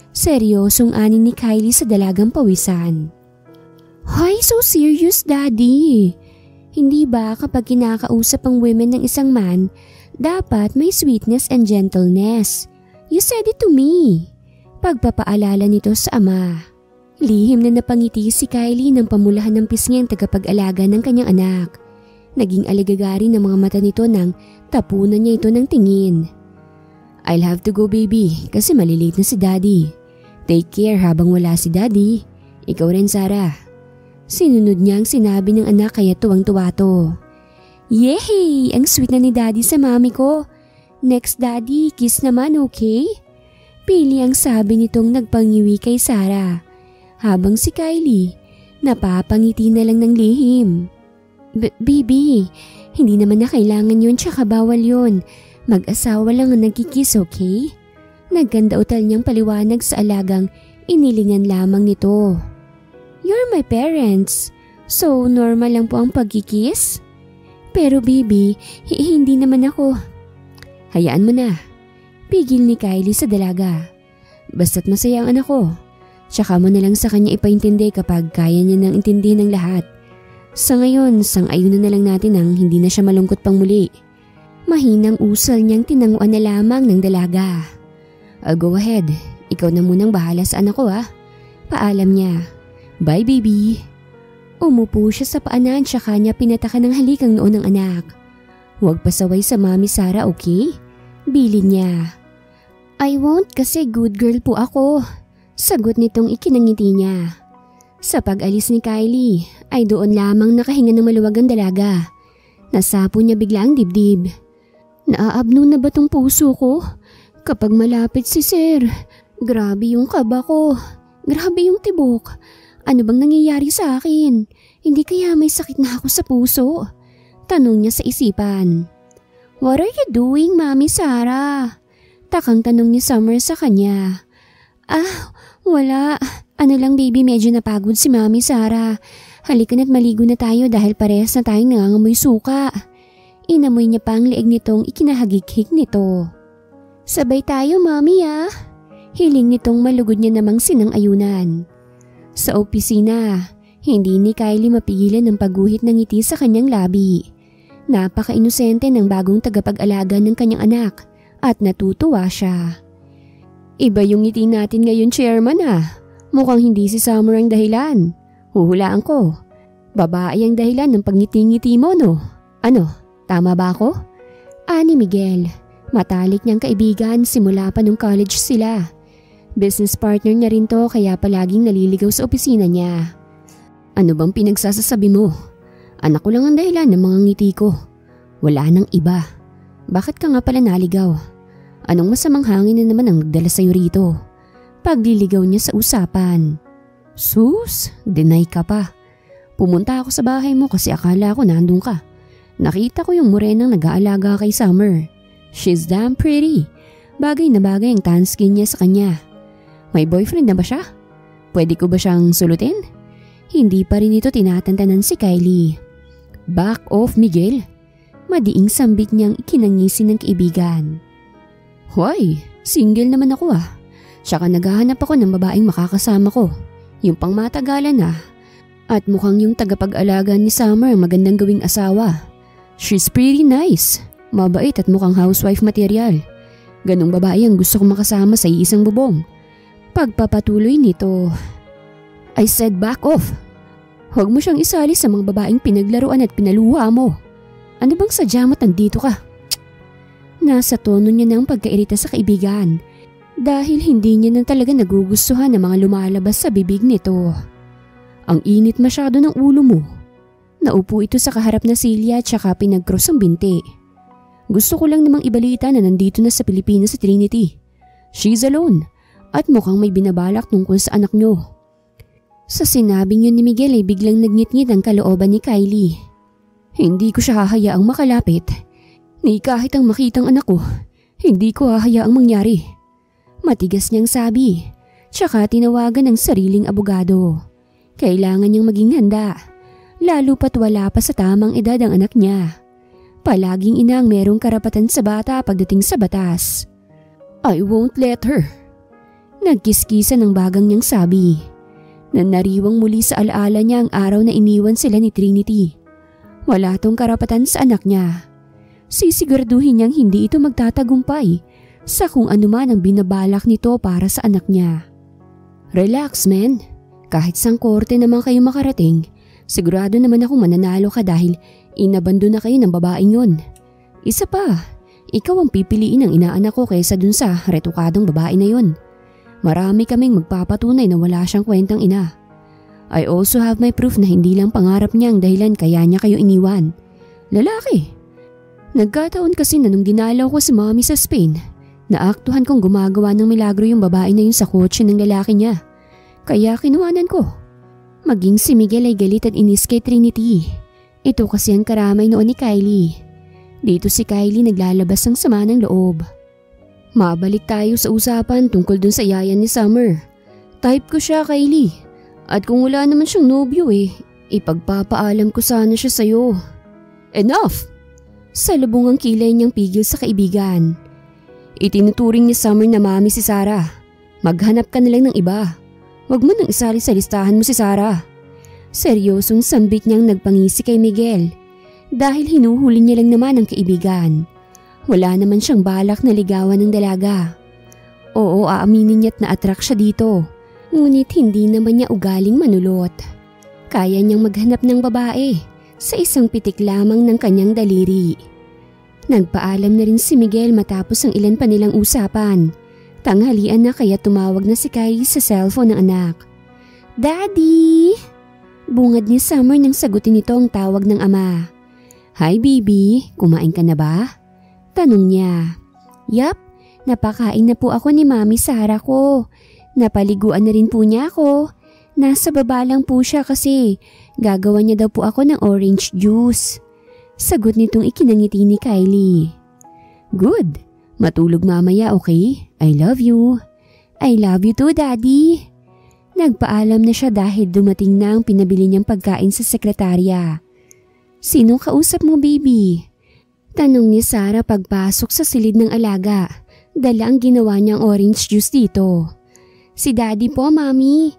Seryosong ani ni Kylie sa dalagang pawisan. Why so serious, Daddy? Hindi ba kapag kinakausap ang women ng isang man, dapat may sweetness and gentleness? You said it to me. Pagpapaalala nito sa ama. Lihim na napangiti si Kylie nang pamulahan ng pisngi ang tagapag-alaga ng kanyang anak. Naging aligagari ng mga mata nito nang tapunan niya ito ng tingin. I'll have to go, baby, kasi malilate na si Daddy. Take care habang wala si Daddy. Ikaw rin, Sarah. Sinunod niya ang sinabi ng anak kaya tuwang-tuwa to. Yehey! Ang sweet na ni Daddy sa mami ko. Next, Daddy, kiss naman, okay? Pili ang sabi nitong nagpangiwi kay Sarah. Habang si Kylie, Napapangiti na lang ng lihim. Baby, hindi naman na kailangan yun tsaka bawal yun. Mag-asawa lang ang nagkikiss, okay? Nagkanda utal niyang paliwanag sa alagang inilingan lamang nito. You're my parents, so normal lang po ang pagkikiss? Pero baby, hindi naman ako. Hayaan mo na. Pigil ni Kylie sa dalaga. Basta't masaya ang anak ko. Tsaka mo na lang sa kanya ipaintindi kapag kaya niya nang intindihin ng lahat. Sa ngayon, sang-ayunan na lang natin ang hindi na siya malungkot pang muli. Mahinang usal niyang tinanguan na lamang ng dalaga. Go ahead, ikaw na munang bahala sa anak ko Paalam niya. Bye baby. Umupo siya sa paanan tsaka niya pinatakan ng halikang noon ng anak. Huwag pasaway sa Mami Sara, okay? Bilin niya. I won't kasi good girl po ako. Sagot nitong ikinangiti niya. Sa pag-alis ni Kylie ay doon lamang nakahinga ng maluwag ang dalaga. Nasapo niya bigla ang dibdib. Naaabno na ba tong puso ko? Kapag malapit si Sir, grabe yung kaba ko. Grabe yung tibok. Ano bang nangyayari sa akin? Hindi kaya may sakit na ako sa puso? Tanong niya sa isipan. What are you doing, Mami Sara? Takang tanong ni Summer sa kanya. Wala. Ano lang baby, medyo napagod si Mami Sara. Halika na't maligo na tayo dahil parehas na tayong nangangamoy suka. Inamoy niya pa ang leeg nitong ikinahagik-hik nito. Sabay tayo, Mami Hiling nitong malugod niya namang sinang-ayunan. Sa opisina, hindi ni Kylie mapigilan ng pagguhit ng ngiti sa kanyang labi. Napaka-inosente ng bagong tagapag-alaga ng kanyang anak at natutuwa siya. Iba yung ngiti natin ngayon, Chairman Mukhang hindi si Summer ang dahilan. Huhulaan ko. Babae ang dahilan ng pagngiti-ngiti mo, no? Ano, tama ba ako? Ani Miguel, matalik niyang kaibigan simula pa nung college sila. Business partner niya rin to kaya palaging naliligaw sa opisina niya. Ano bang pinagsasasabi mo? Anak ko lang ang dahilan ng mga ngiti ko. Wala nang iba. Bakit ka nga pala naligaw? Anong masamang hangin na naman ang nagdala sa'yo rito? Pagliligaw niya sa usapan. Sus, deny ka pa. Pumunta ako sa bahay mo kasi akala ko nandun ka. Nakita ko yung morenang nag-aalaga kay Summer. She's damn pretty. Bagay na bagay ang tan skin niya sa kanya. May boyfriend na ba siya? Pwede ko ba siyang sulutin? Hindi pa rin ito tinatantanan si Kylie. Back off, Miguel. Madiing sambit niyang ikinangisi ng kaibigan. Hoy, single naman ako Tsaka naghahanap ako ng babaeng makakasama ko. Yung pang matagalan At mukhang yung tagapag-alaga ni Summer magandang gawing asawa. She's pretty nice. Mabait at mukhang housewife material. Ganong babae ang gusto kong makasama sa iisang bubong. Pagpapatuloy nito. I said back off. Huwag mo siyang isali sa mga babaeng pinaglaruan at pinaluha mo. Ano bang sadya mo't nandito ka? Nasa tono niya ng pagkairita sa kaibigan dahil hindi niya nang talaga nagugustuhan ang mga lumalabas sa bibig nito. Ang init masyado ng ulo mo. Naupo ito sa kaharap na silya tsaka pinag-cross ang binti. Gusto ko lang namang ibalita na nandito na sa Pilipinas si Trinity. She's alone at mukhang may binabalak tungkol sa anak niyo. Sa sinabing yun ni Miguel ay biglang nagngit-ngit ang kalooban ni Kylie. Hindi ko siya hahayaang makalapit. Ni kahit ang makitang anak ko, hindi ko hahayaang mangyari. Matigas niyang sabi, tsaka tinawagan ng sariling abogado. Kailangan niyang maging handa, lalo pat wala pa sa tamang edad ang anak niya. Palaging ina ang merong karapatan sa bata pagdating sa batas. I won't let her. Nagkiskisa ng bagang niyang sabi. Nanariwang muli sa alaala niya ang araw na iniwan sila ni Trinity. Wala tong karapatan sa anak niya. Sisiguraduhin niyang hindi ito magtatagumpay sa kung anuman ang binabalak nito para sa anak niya. Relax, man. Kahit sang korte naman kayo makarating, sigurado naman akong mananalo ka dahil inabando na kayo ng babaeng yun. Isa pa, ikaw ang pipiliin ng inaanak ko kaysa dun sa retukadong babae na yun. Marami kaming magpapatunay na wala siyang kwentang ina. I also have my proof na hindi lang pangarap niya ang dahilan kaya niya kayo iniwan. Lalaki. Nagkataon kasi na nung dinalaw ko si Mommy sa Spain, naaktuhan kong gumagawa ng milagro yung babae na yun sa kotse ng lalaki niya. Kaya kinuhanan ko. Maging si Miguel ay galit at inis kay Trinity. Ito kasi ang karamay noon ni Kylie. Dito si Kylie naglalabas ng sama ng loob. Mabalik tayo sa usapan tungkol dun sa yayan ni Summer. Type ko siya, Kylie. At kung wala naman siyang nobyo ipagpapaalam ko sana siya sa'yo. Enough! Salubong ang kilay niyang pigil sa kaibigan. Itinuturing ni Summer na mami si Sarah. Maghanap ka na lang ng iba. Huwag mo nang isali sa listahan mo si Sarah. Seryosong sambit niyang nagpangisi kay Miguel dahil hinuhuli niya lang naman ang kaibigan. Wala naman siyang balak na ligawan ng dalaga. Oo, aaminin niya't na-attract siya dito. Ngunit hindi naman niya ugaling manulot. Kaya niyang maghanap ng babae sa isang pitik lamang ng kanyang daliri. Nagpaalam na rin si Miguel matapos ang ilan pa nilang usapan. Tanghalian na kaya tumawag na si Kylie sa cellphone ng anak. Daddy! Bungad ni Summer nang sagutin nito ang tawag ng ama. Hi baby, kumain ka na ba? Tanong niya. Yup, napakain na po ako ni Mami Sarah ko. Napaliguan na rin po niya ako. Nasa baba lang po siya kasi gagawa niya daw po ako ng orange juice. Sagot nitong ikinangiti ni Kylie. Good. Matulog mamaya, okay? I love you. I love you too, Daddy. Nagpaalam na siya dahil dumating na ang pinabili niyang pagkain sa sekretarya. Sinong kausap mo, baby? Tanong ni Sarah pagpasok sa silid ng alaga. Dala ang ginawa niyang orange juice dito. Si Daddy po, Mami.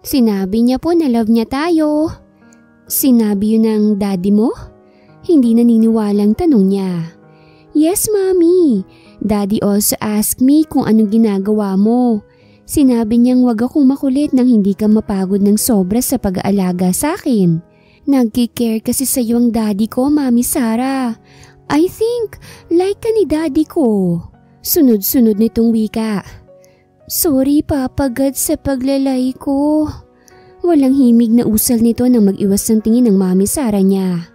Sinabi niya po na love niya tayo. Sinabi yun ng daddy mo? Hindi naniniwalang tanong niya. Yes, Mami. Daddy also asked me kung anong ginagawa mo. Sinabi niyang wag akong makulit nang hindi ka mapagod ng sobra sa pag-aalaga sa akin. Nagki-care kasi sa iyo ang daddy ko, Mami Sarah. I think like ka ni daddy ko. Sunod-sunod nitong wika. Sorry, Papa God, sa paglalay ko. Walang himig na usal nito nang mag-iwas ng tingin ng Mami Sarah niya.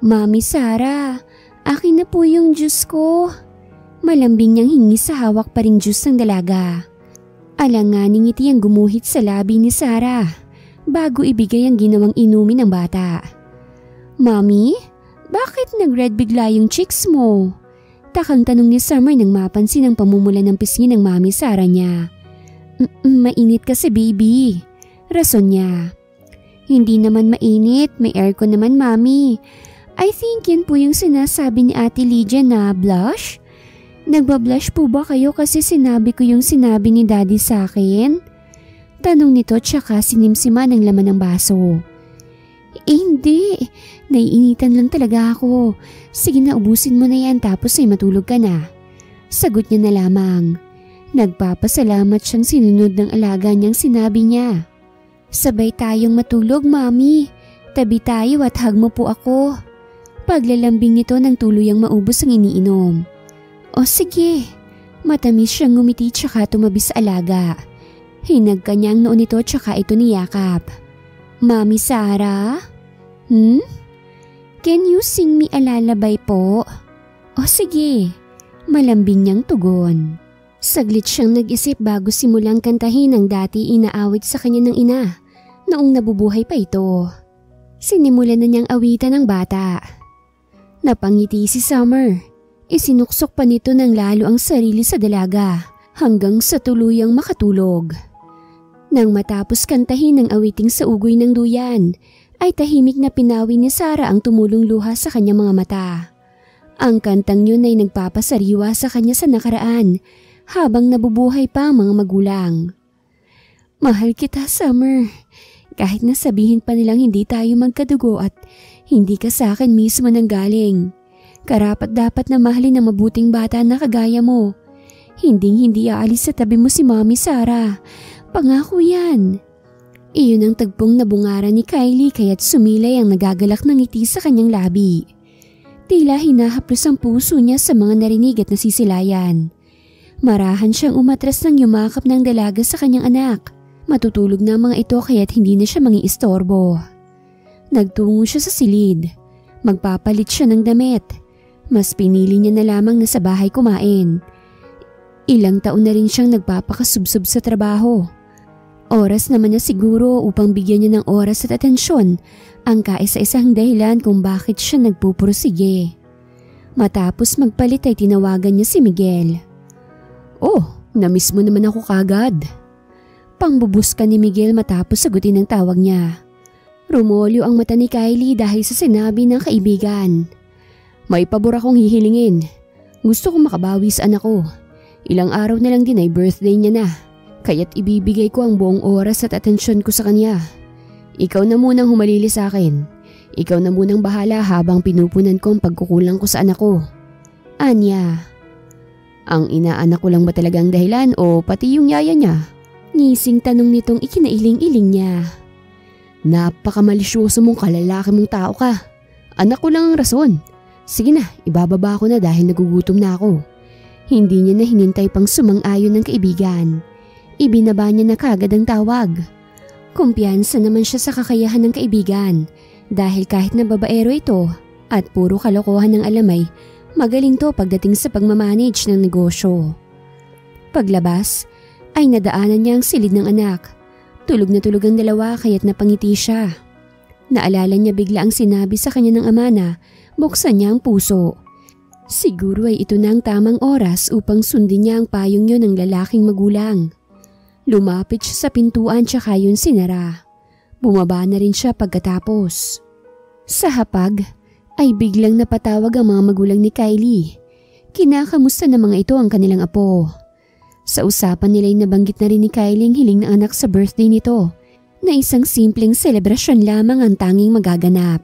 Mami Sarah, akin na po yung juice ko. Malambing niyang hingi sa hawak pa ring juice ng dalaga. Alanganing ngiti ang gumuhit sa labi ni Sarah bago ibigay ang ginawang inumin ng bata. Mami, bakit nag-red bigla yung cheeks mo? Takang tanong ni Summer nang mapansin ang pamumula ng pisngi ng Mami Sarah niya. Mainit kasi baby. Rason niya. Hindi naman mainit, may aircon naman Mami. I think yan po yung sinasabi ni Ate Lydia na blush. Nagbablush po ba kayo kasi sinabi ko yung sinabi ni Daddy sa akin? Tanong nito tsaka sinimsiman ang laman ng baso. Hindi, naiinitan lang talaga ako. Sige na, ubusin mo na yan tapos ay matulog ka na. Sagot niya na lamang. Nagpapasalamat siyang sinunod ng alaga niyang sinabi niya. Sabay tayong matulog, Mami. Tabi tayo at hug mo po ako. Paglalambing nito nang tuluyang maubos ang iniinom. O sige. Matamis siyang ngumiti tsaka tumabi sa alaga. Hinag kanyang noon nito tsaka ito niyakap. Mami Sarah? Can you sing me a lullaby po? O sige. Malambing niyang tugon. Saglit siyang nag-isip bago simulang kantahin ang dati inaawit sa kanya ng ina noong nabubuhay pa ito. Sinimulan na niyang awitan ng bata. Napangiti si Summer. Isinuksok pa nito ng lalo ang sarili sa dalaga hanggang sa tuluyang makatulog. Nang matapos kantahin ng awiting sa ugoy ng duyan, ay tahimik na pinawi ni Sarah ang tumulong luha sa kanyang mga mata. Ang kantang yun ay nagpapasariwa sa kanya sa nakaraan habang nabubuhay pa ang mga magulang. Mahal kita, Summer. Kahit nasabihin pa nilang hindi tayo magkadugo at hindi ka sa akin mismo nanggaling. Karapat dapat na mahalin ang mabuting bata na kagaya mo. Hindi aalis sa tabi mo si Mami Sarah. Pangako yan. Iyon ang tagpong nabungaran ni Kylie kaya't sumilay ang nagagalak ng ngiti sa kanyang labi. Tila hinahaplos ang puso niya sa mga narinig at nasisilayan. Marahan siyang umatras ng yumakap ng dalaga sa kanyang anak. Matutulog na ang mga ito kaya't hindi na siya mangiistorbo. Nagtungo siya sa silid. Magpapalit siya ng damit. Mas pinili niya na lamang na sa bahay kumain. Ilang taon na rin siyang nagpapakasubsob sa trabaho. Oras naman niya siguro upang bigyan niya ng oras at atensyon ang kaisa-isang dahilan kung bakit siya nagpupursige. Matapos magpalit ay tinawagan niya si Miguel. "Oh, namiss mo naman ako kagad." Pangbubuska ni Miguel matapos sagutin ang tawag niya. Rumolyo ang mata ni Kylie dahil sa sinabi ng kaibigan. "May pabor akong hihilingin. Gusto kong makabawi sa anak ko. Ilang araw na lang din ay birthday niya na. Kaya't ibibigay ko ang buong oras at atensyon ko sa kanya. Ikaw na munang humalili sa akin. Ikaw na munang bahala habang pinupunan ko ang pagkukulang ko sa anak ko." Anya. "Ang inaanak ko lang ba talagang dahilan o pati yung yaya niya?" Ngising tanong nitong ikinailing-iling niya. "Napakamalisyoso mong kalalaki mong tao ka. Anak ko lang ang rason. Sige na, ibababa ko na dahil nagugutom na ako." Hindi niya na hinintay pang sumang-ayon ng kaibigan. Ibinaba niya na kagad ang tawag. Kumpiyansa naman siya sa kakayahan ng kaibigan dahil kahit na babaero ito at puro kalokohan ng alamay, magaling to pagdating sa pagmamanage ng negosyo. Paglabas, ay nadaanan niya ang silid ng anak. Tulog na tulog ang dalawa kaya't napangiti siya. Naalala niya bigla ang sinabi sa kanya ng ama na buksan niya ang puso. Siguro ay ito na ang tamang oras upang sundin niya ang payong yun ng lalaking magulang. Lumapit siya sa pintuan tsaka yun sinara. Bumaba na rin siya pagkatapos. Sa hapag ay biglang napatawag ang mga magulang ni Kylie. Kinakamusta ng mga ito ang kanilang apo. Sa usapan nila ay nabanggit na rin ni Kylie ang hiling ng anak sa birthday nito na isang simpleng selebrasyon lamang ang tanging magaganap.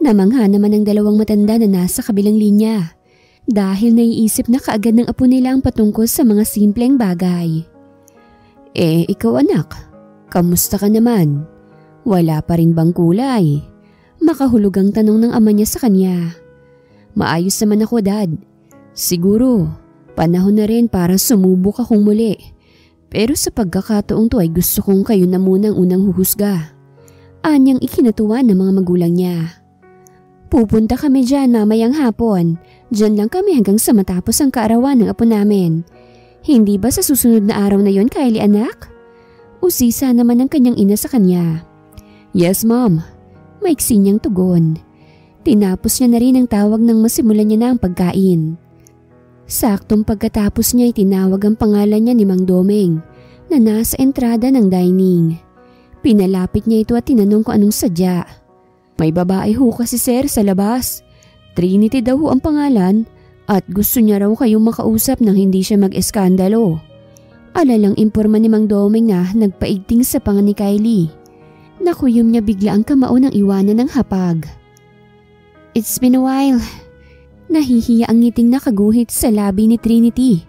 Namangha naman ang dalawang matanda na nasa kabilang linya dahil naiisip na kaagad ng apo nila ang patungkol sa mga simpleng bagay. Ikaw anak, kamusta ka naman? Wala pa rin bang kulay?" Makahulog ang tanong ng ama niya sa kanya. "Maayos naman ako, Dad. Siguro, panahon na rin para sumubok akong muli. Pero sa pagkakataong to ay gusto kong kayo na munang unang huhusga." Anyang ikinatuwa ng mga magulang niya. "Pupunta kami dyan mamayang hapon. Dyan lang kami hanggang sa matapos ang kaarawan ng apo namin. Hindi ba sa susunod na araw na yon, Kylie anak?" Usisa naman ng kanyang ina sa kanya. "Yes, Mom." Maiksi niyang tugon. Tinapos niya na rin ang tawag nang masimulan niya na ang pagkain. Saktong pagkatapos niya ay tinawag ang pangalan niya ni Mang Domeng na nasa entrada ng dining. Pinalapit niya ito at tinanong kung anong sadya. "May babae ho kasi sir sa labas. Trinity daw ho ang pangalan at gusto niya raw kayong makausap nang hindi siya mag-eskandalo." Alalang imporma ni Mang Domeng na nagpaigting sa panga ni Kylie. Nakuyom niya bigla ang kamao ng iwanan ng hapag. "It's been a while." Nahihiya ang ngiting nakaguhit sa labi ni Trinity.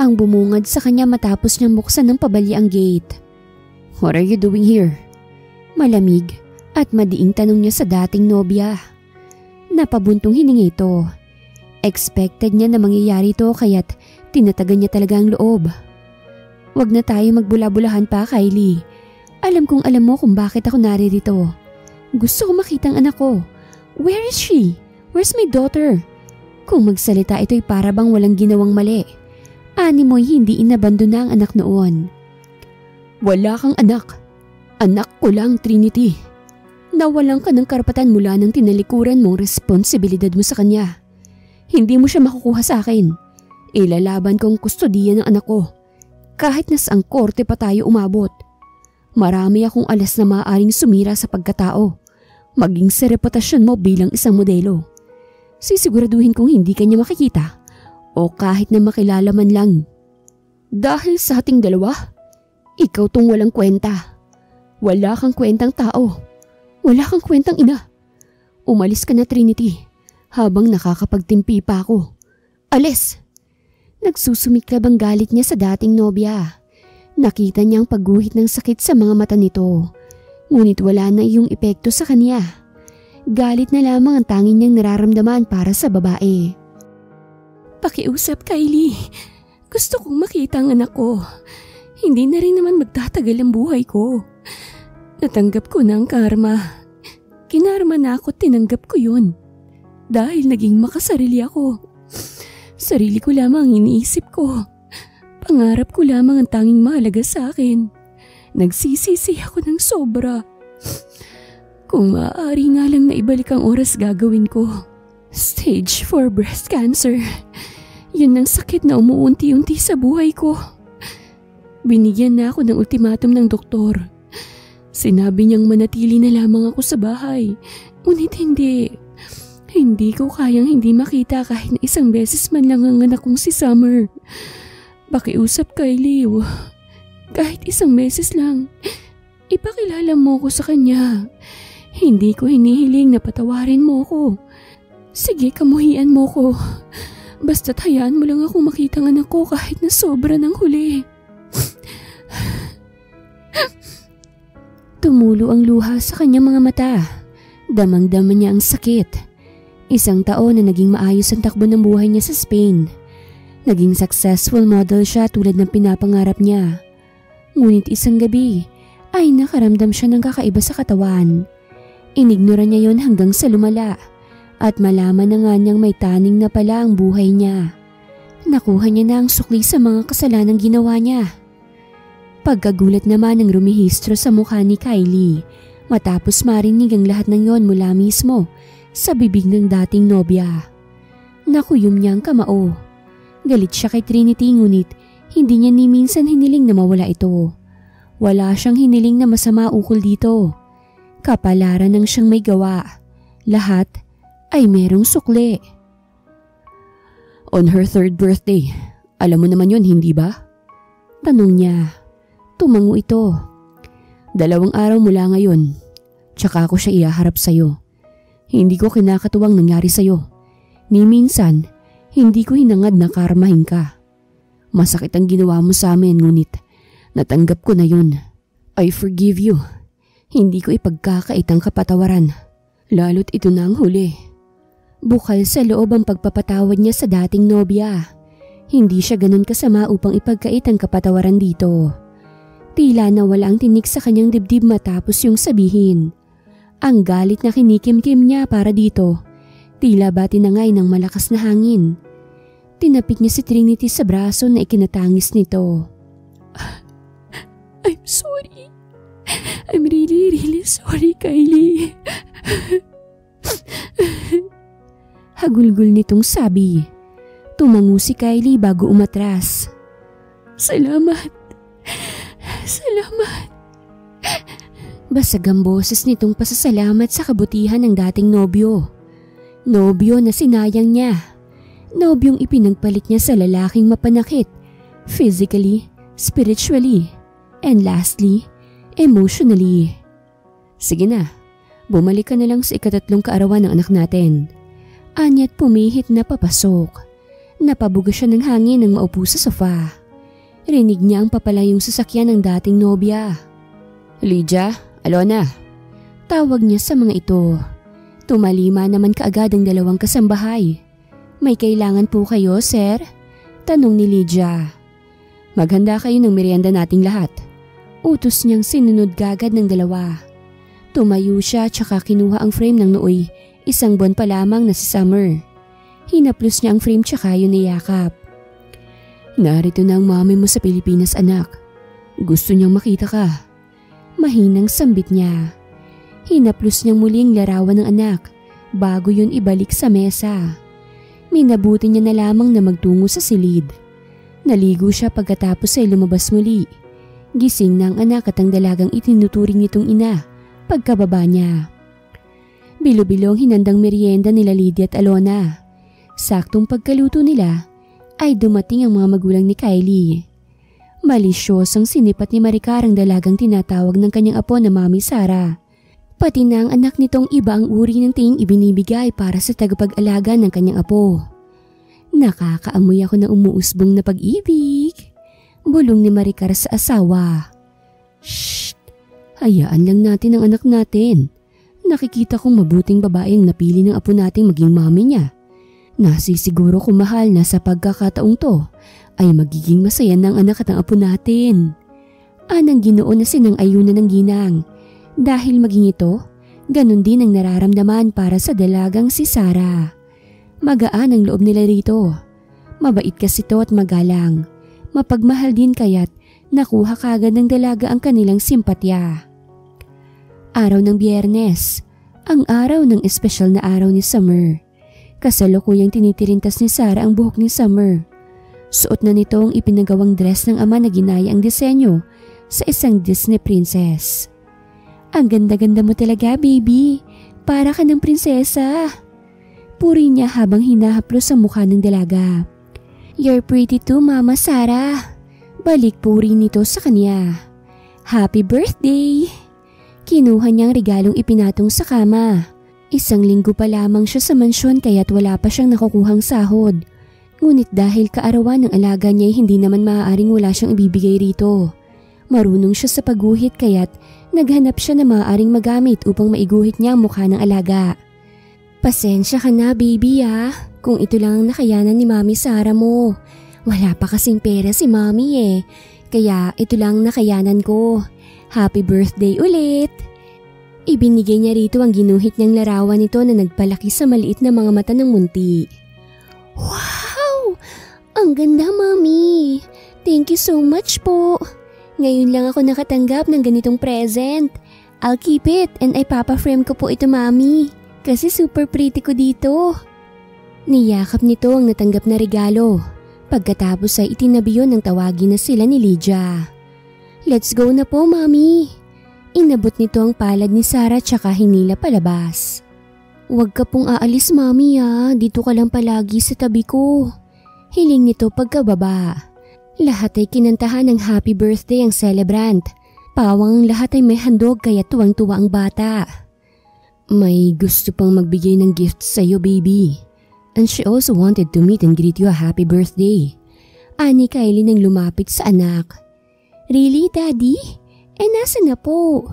Ang bumungad sa kanya matapos niyang buksan ng pabalya ang gate. "What are you doing here?" Malamig at madiing tanong niya sa dating nobya. Napabuntong hininga ito. Expected niya na mangyayari ito kaya't tinatagan niya talaga ang loob. "Wag na tayo magbula-bulahan pa, Kylie. Alam kong alam mo kung bakit ako naririto. Gusto ko makita ang anak ko. Where is she? Where's my daughter?" Kung magsalita ito'y para bang walang ginawang mali. Ani mo'y hindi inabandona ang anak noon. "Wala kang anak. Anak ko lang, Trinity. Nawalan ka ng karapatan mula nang tinalikuran mong responsibilidad mo sa kanya. Hindi mo siya makukuha sa akin. Ilalaban ko ang kustodiya ng anak ko. Kahit na saang korte pa tayo umabot. Marami akong alas na maaaring sumira sa pagkatao, maging sa reputasyon mo bilang isang modelo. Sisiguraduhin kong hindi kanya makikita o kahit na makilala man lang. Dahil sa ating dalawa, ikaw tong walang kwenta. Wala kang kwentang tao. Wala kang kwentang ina. Umalis ka na, Trinity, habang nakakapagtimpi pa ako. Alis!" Nagsusumiklab ang galit niya sa dating nobya. Nakita niya ang pagguhit ng sakit sa mga mata nito. Ngunit wala na iyong epekto sa kanya. Galit na lamang ang tanging niyang nararamdaman para sa babae. "Pakiusap, Kylie. Gusto kong makita ang anak ko. Hindi na rin naman magtatagal ang buhay ko. Natanggap ko na ang karma. Kinarma na ako, tinanggap ko yun. Dahil naging makasarili ako. Sarili ko lamang ang iniisip ko. Pangarap ko lamang ang tanging mahalaga sa akin. Nagsisisi ako ng sobra. Kung maaari nga lang na ibalik ang oras gagawin ko. Stage 4 breast cancer. Yun ang sakit na umuunti-unti sa buhay ko. Binigyan na ako ng ultimatum ng doktor. Sinabi niyang manatili na lamang ako sa bahay. Ngunit hindi. Hindi ko kayang hindi makita kahit na isang beses man lang ang anak kong si Summer. Pakiusap kay Leo. Kahit isang beses lang. Ipakilala mo ko sa kanya. Hindi ko hinihiling na patawarin mo ko. Sige, kamuhian mo ko. Basta't hayaan mo lang ako makita ang anak ko kahit na sobra ng huli. Tumulo ang luha sa kanyang mga mata. Damang-dama niya ang sakit. Isang taon na naging maayos ang takbo ng buhay niya sa Spain. Naging successful model siya tulad ng pinapangarap niya. Ngunit isang gabi ay nakaramdam siya ng kakaiba sa katawan. Inignora niya yon hanggang sa lumala at malaman na nga niyang may taning na pala ang buhay niya. Nakuha niya na ang sukli sa mga kasalanang ginawa niya. Pagkagulat naman ang rumihistro sa mukha ni Kylie matapos marinig ang lahat ng yon mula mismo sa bibig ng dating nobya. Nakuyom niya ang kamao. Galit siya kay Trinity ngunit hindi niya ni minsan hiniling na mawala ito. Wala siyang hiniling na masama ukol dito. Kapalaran ng siyang may gawa. Lahat ay merong sukli. On her 3rd birthday, alam mo naman yon, hindi ba? Tanong niya. Tumango ito. 2 araw mula ngayon, tsaka ako siya ihaharap sa'yo. Hindi ko kinakatuwang nangyari sa'yo. Ni minsan, hindi ko hinangad na karmahin ka. Masakit ang ginawa mo sa amin ngunit natanggap ko na yun. I forgive you. Hindi ko ipagkakait ang kapatawaran. Lalo't ito na ang huli. Bukal sa loob ang pagpapatawad niya sa dating nobya. Hindi siya ganun kasama upang ipagkait ang kapatawaran dito. Tila na wala ang tinik sa kanyang dibdib matapos yung sabihin. Ang galit na kinikim-kim niya para dito. Tila ba tinangay ng malakas na hangin. Tinapik niya si Trinity sa braso na ikinatangis nito. I'm sorry. I'm really sorry, Kylie. Hagulgul nitong sabi. Tumango si Kylie bago umatras. Salamat. Basag ang boses nitong pasasalamat sa kabutihan ng dating nobyo. Nobyo na sinayang niya. Nobyong ipinagpalit niya sa lalaking mapanakit, physically, spiritually, and lastly, emotionally. Sige na, bumalik ka na lang sa 3 kaarawan ng anak natin. Anya't pumihit na papasok. Napabuga siya ng hangin nang maupo sa sofa. Rinig niya ang papalayong sasakyan ng dating nobya. Lydia, Alona. Tawag niya sa mga ito. Tumalima naman kaagad ang 2 kasambahay. May kailangan po kayo, sir? Tanong ni Lydia. Maghanda kayo ng merienda nating lahat. Utos niyang sinunod gagad ng 2. Tumayo siya tsaka kinuha ang frame ng nooy. 1 buwan pa lamang na si Summer. Hinaplos niya ang frame tsaka yun niyakap. Narito na ang mami mo sa Pilipinas, anak. Gusto niyang makita ka. Mahinang sambit niya. Hinaplos niyang muling larawan ng anak bago yun ibalik sa mesa. Minabuti niya na lamang na magtungo sa silid. Naligo siya pagkatapos ay lumabas muli. Gising na ang anak at ang dalagang itinuturing nitong ina pagkababa niya. Bilo-bilong hinandang merienda nila Lydia at Alona. Saktong pagkaluto nila ay dumating ang mga magulang ni Kylie. Malisyosang sinipat ni Maricar ang dalagang tinatawag ng kanyang apo na Mami Sara. Pati na ang anak nitong iba ang uri ng tingin ibinibigay para sa tagapag-alaga ng kanyang apo. Nakakaamoy ako ng umuusbong na pag-ibig. Bulong ni Maricar sa asawa. Shh! Hayaan lang natin ang anak natin. Nakikita kong mabuting babaeng napili ng apo nating maging mami niya. Nasisiguro ko mahal na sa pagkakataong to ay magiging masaya ng anak at ang apo natin. Anang Ginoo na sinang-ayunan ng ginang. Dahil maging ito, ganun din ang nararamdaman para sa dalagang si Sara. Magaan ang loob nila rito. Mabait kasi ito at magalang. Mapagmahal din kaya't Nakuha kagad ng dalaga ang kanilang simpatya. Araw ng Biyernes, ang araw ng espesyal na araw ni Summer. Kasalukuyang tinitirintas ni Sarah ang buhok ni Summer. Suot na nito ang ipinagawang dress ng ama na ginaya ang disenyo sa isang Disney princess. Ang ganda-ganda mo talaga, baby. Para ka ng prinsesa. Puri niya habang hinahaplos ang mukha ng dalaga. You're pretty too, Mama Sarah. Balik puri nito sa kanya. Happy birthday! Kinuha niyang regalong ipinatong sa kama. Isang linggo pa lamang siya sa mansyon kaya't wala pa siyang nakukuhang sahod. Ngunit dahil kaarawan ng alaga niya hindi naman maaaring wala siyang ibibigay rito. Marunong siya sa pagguhit kaya't naghanap siya na maaaring magamit upang maiguhit niya ang mukha ng alaga. Pasensya ka na, baby kung ito lang ang nakayanan ni Mami Sarah mo. Wala pa kasing pera si Mami kaya ito lang nakayanan ko. Happy birthday ulit! Ibinigay niya rito ang ginuhit niyang larawan nito na nagpalaki sa maliit na mga mata ng munti. Wow! Ang ganda, Mami! Thank you so much po! Ngayon lang ako nakatanggap ng ganitong present. I'll keep it and ipapa-frame ko po ito, Mami. Kasi super pretty ko dito. Niyakap nito ang natanggap na regalo. Pagkatapos ay itinabi yun ng tawagin na sila ni Lydia. Let's go na po, Mami. Inabot nito ang palad ni Sarah tsaka hinila palabas. Huwag ka pong aalis, Mami Dito ka lang palagi sa tabi ko. Hiling nito pagkababa. Lahat ay kinantahan ng happy birthday ang celebrant. Pawang ang lahat ay may handog kaya tuwang-tuwa ang bata. May gusto pang magbigay ng gift sa'yo, baby. And she also wanted to meet and greet you a happy birthday. Ani Kylie nang lumapit sa anak. Really, Daddy? Nasa na po?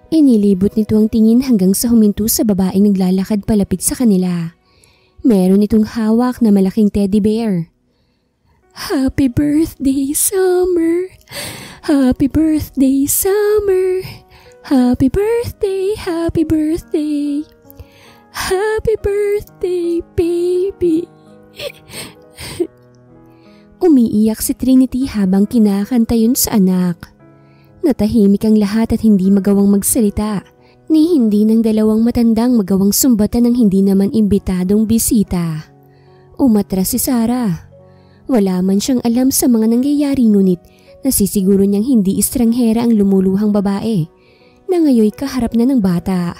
Inilibot nito ang tingin hanggang sa huminto sa babaeng naglalakad palapit sa kanila. Meron itong hawak na malaking teddy bear. Happy birthday, Summer! Happy birthday, Summer! Happy birthday, happy birthday! Happy birthday, baby! Umiiyak si Trinity habang kinakanta yun sa anak. Natahimik ang lahat at hindi magawang magsalita, ni hindi ng dalawang matandang magawang sumbatan ng hindi naman imbitadong bisita. Umatras si Sarah. Wala man siyang alam sa mga nangyayari ngunit nasisiguro niyang hindi estranghera ang lumuluhang babae na ngayoy kaharap na ng bata.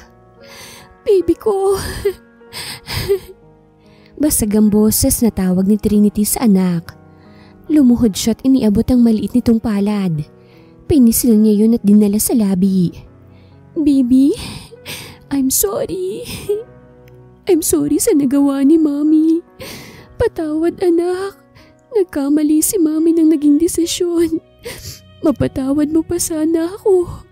Baby ko! Basag ang boses na tawag ni Trinity sa anak. Lumuhod siya at iniabot ang maliit nitong palad. Pinisil niya yun at dinala sa labi. Baby, I'm sorry. I'm sorry sa nagawa ni Mami. Patawad, anak. Nagkamali si Mami ng naging desisyon. Mapatawad mo pa sana ako.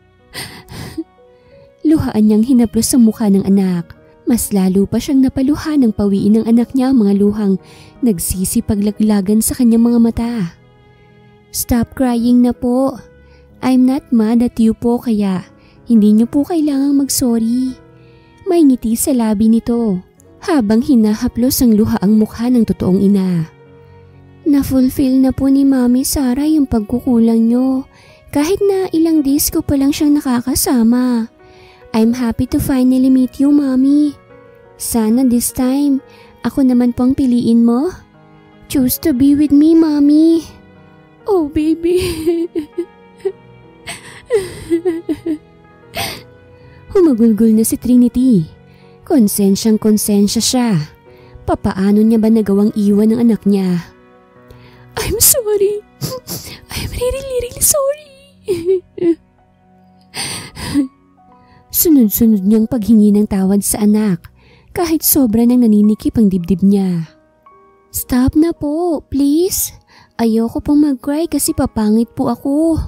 Luhaan niyang hinaplos ang mukha ng anak. Mas lalo pa siyang napaluha ng pawiin ng anak niya ang mga luhang nagsisipaglaglagan sa kanyang mga mata. Stop crying na po. I'm not mad at you po kaya hindi niyo po kailangang mag-sorry. May ngiti sa labi nito habang hinahaplos ang luha ang mukha ng totoong ina. Na-fulfill na po ni Mami Sarah yung pagkukulang niyo kahit na ilang days ko pa lang siyang nakakasama. I'm happy to finally meet you, Mommy. Sana this time, ako naman po ang piliin mo. Choose to be with me, Mommy. Oh, baby. Humagulgol na si Trinity. Konsensyang-konsensya siya. Papaano niya ba nagawang iwan ng anak niya? I'm sorry. I'm really sorry. Sunod-sunod niyang paghingi ng tawad sa anak kahit sobra nang naninikip ang dibdib niya. Stop na po, please. Ayoko pong mag-cry kasi papangit po ako.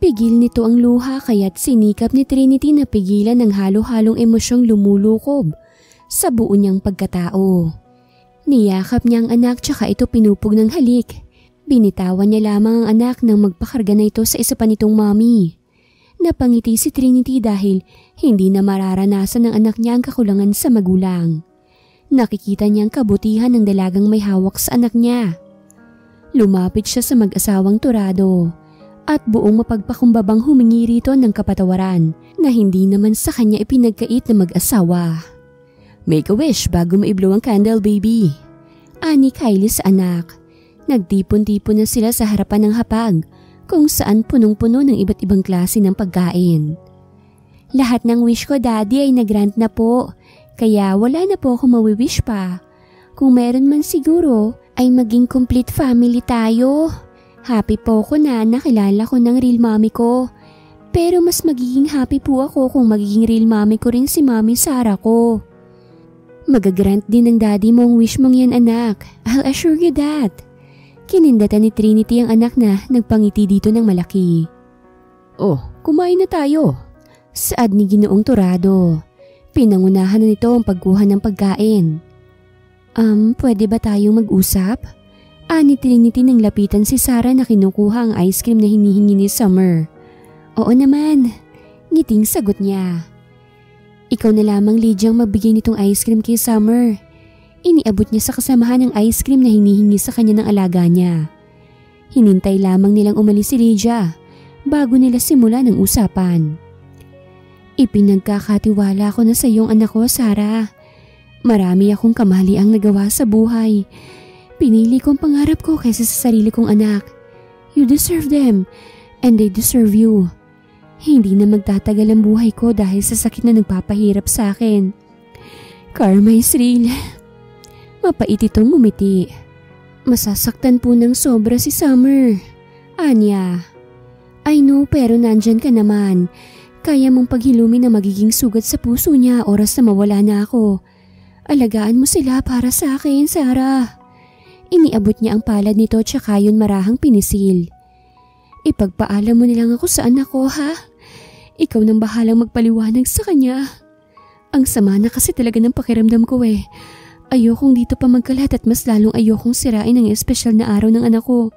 Pigil nito ang luha kaya't sinikap ni Trinity na pigilan ng halo-halong emosyong lumulukob sa buo niyang pagkatao. Niyakap niya ang anak tsaka ito pinupog ng halik. Binitawan niya lamang ang anak nang magpakarga na ito sa isa pa nitong mommy. Napangiti si Trinity dahil hindi na mararanasan ng anak niya ang kakulangan sa magulang. Nakikita niya ang kabutihan ng dalagang may hawak sa anak niya. Lumapit siya sa mag-asawang turado at buong mapagpakumbabang humingi rito ng kapatawaran na hindi naman sa kanya ipinagkait na mag-asawa. Make a wish bago maiblow ang candle, baby. Ani Kylie sa anak. Nagtipon-tipon na sila sa harapan ng hapag kung saan punong-puno ng iba't ibang klase ng pagkain. Lahat ng wish ko, Daddy, ay nag-grant na po. Kaya wala na po akong mawi-wish pa. Kung meron man siguro, ay maging complete family tayo. Happy po ako na nakilala ko ng real mommy ko. Pero mas magiging happy po ako kung magiging real mommy ko rin si Mommy Sarah ko. Magagrant din ng daddy mo ang wish mong yan, anak. I'll assure you that. Kinindatan ni Trinity ang anak na nagpangiti dito ng malaki. Oh, kumain na tayo. Saad ni Ginoong Torado. Pinangunahan na nito ang pagkuha ng pagkain. Pwede ba tayong mag-usap? Ani Trinity nang lapitan si Sarah na kinukuha ang ice cream na hinihingi ni Summer. Oo naman, ngiting sagot niya. Ikaw na lamang, Lydiang, magbigay nitong ice cream kay Summer. Iniabot niya sa kasamahan ng ice cream na hinihingi sa kanya ng alaga niya. Hinintay lamang nilang umalis si Lydia bago nila simulan ang usapan. Ipinagkakatiwala ko na sa iyong anak ko, Sarah. Marami akong kamaliang nagawa sa buhay. Pinili kong pangarap ko kaysa sa sarili kong anak. You deserve them and they deserve you. Hindi na magtatagal ang buhay ko dahil sa sakit na nagpapahirap sa akin. Karma is real. Mapait itong ngumiti. Masasaktan po ng sobra si Summer. Anya. I know, pero nandyan ka naman. Kaya mong paghilumin na magiging sugat sa puso niya oras na mawala na ako. Alagaan mo sila para sa akin, Sarah. Iniabot niya ang palad nito tsaka yun marahang pinisil. Ipagpaalam mo nilang ako sa anak ko, ha? Ikaw nang bahalang magpaliwanag sa kanya. Ang sama na kasi talaga ng pakiramdam ko eh. Ayokong dito pa magkalat at mas lalong ayokong sirain ang espesyal na araw ng anak ko.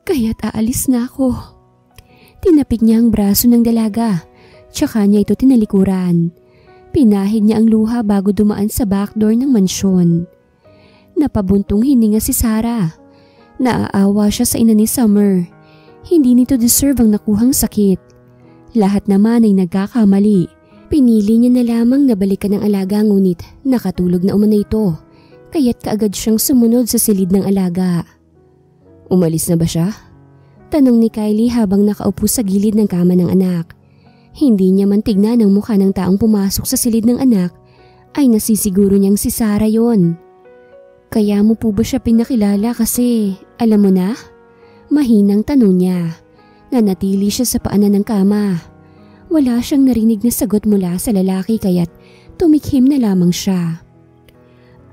Kaya't aalis na ako. Tinapik niya ang braso ng dalaga. Tsaka niya ito tinalikuran. Pinahid niya ang luha bago dumaan sa backdoor ng mansyon. Napabuntong hininga si Sarah. Naaawa siya sa ina ni Summer. Hindi nito deserve ang nakuhang sakit. Lahat naman ay nagkakamali. Pinili niya na lamang na balikan ng alaga ngunit nakatulog na umano ito. Kaya't kaagad siyang sumunod sa silid ng alaga. Umalis na ba siya? Tanong ni Kylie habang nakaupo sa gilid ng kama ng anak. Hindi niya man tignan ang mukha ng taong pumasok sa silid ng anak ay nasisiguro niyang si Sarah yon. Kaya mo po ba siya pinakilala kasi alam mo na? Mahinang tanong niya. Nanatili siya sa paanan ng kama. Wala siyang narinig na sagot mula sa lalaki kaya't tumikhim na lamang siya.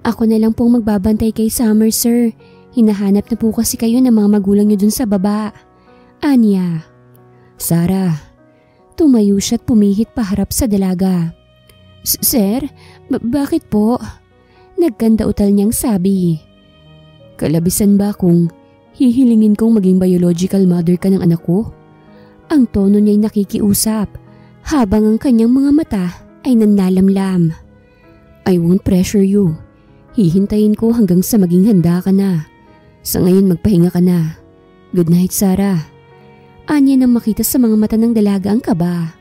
Ako na lang pong magbabantay kay Summer, sir. Hinahanap na po kasi kayo ng mga magulang niyo dun sa baba. Anya. Sarah. Tumayo siya't pumihit paharap sa dalaga. Sir, bakit po? Nagkandautal niyang sabi. Kalabisan ba kung hihilingin kong maging biological mother ka ng anak ko? Ang tono niya'y nakikiusap habang ang kanyang mga mata ay nanlalamlam. I won't pressure you. Hihintayin ko hanggang sa maging handa ka na. Sa ngayon magpahinga ka na. Good night, Sarah. Anya nang makita sa mga mata ng dalaga ang kaba.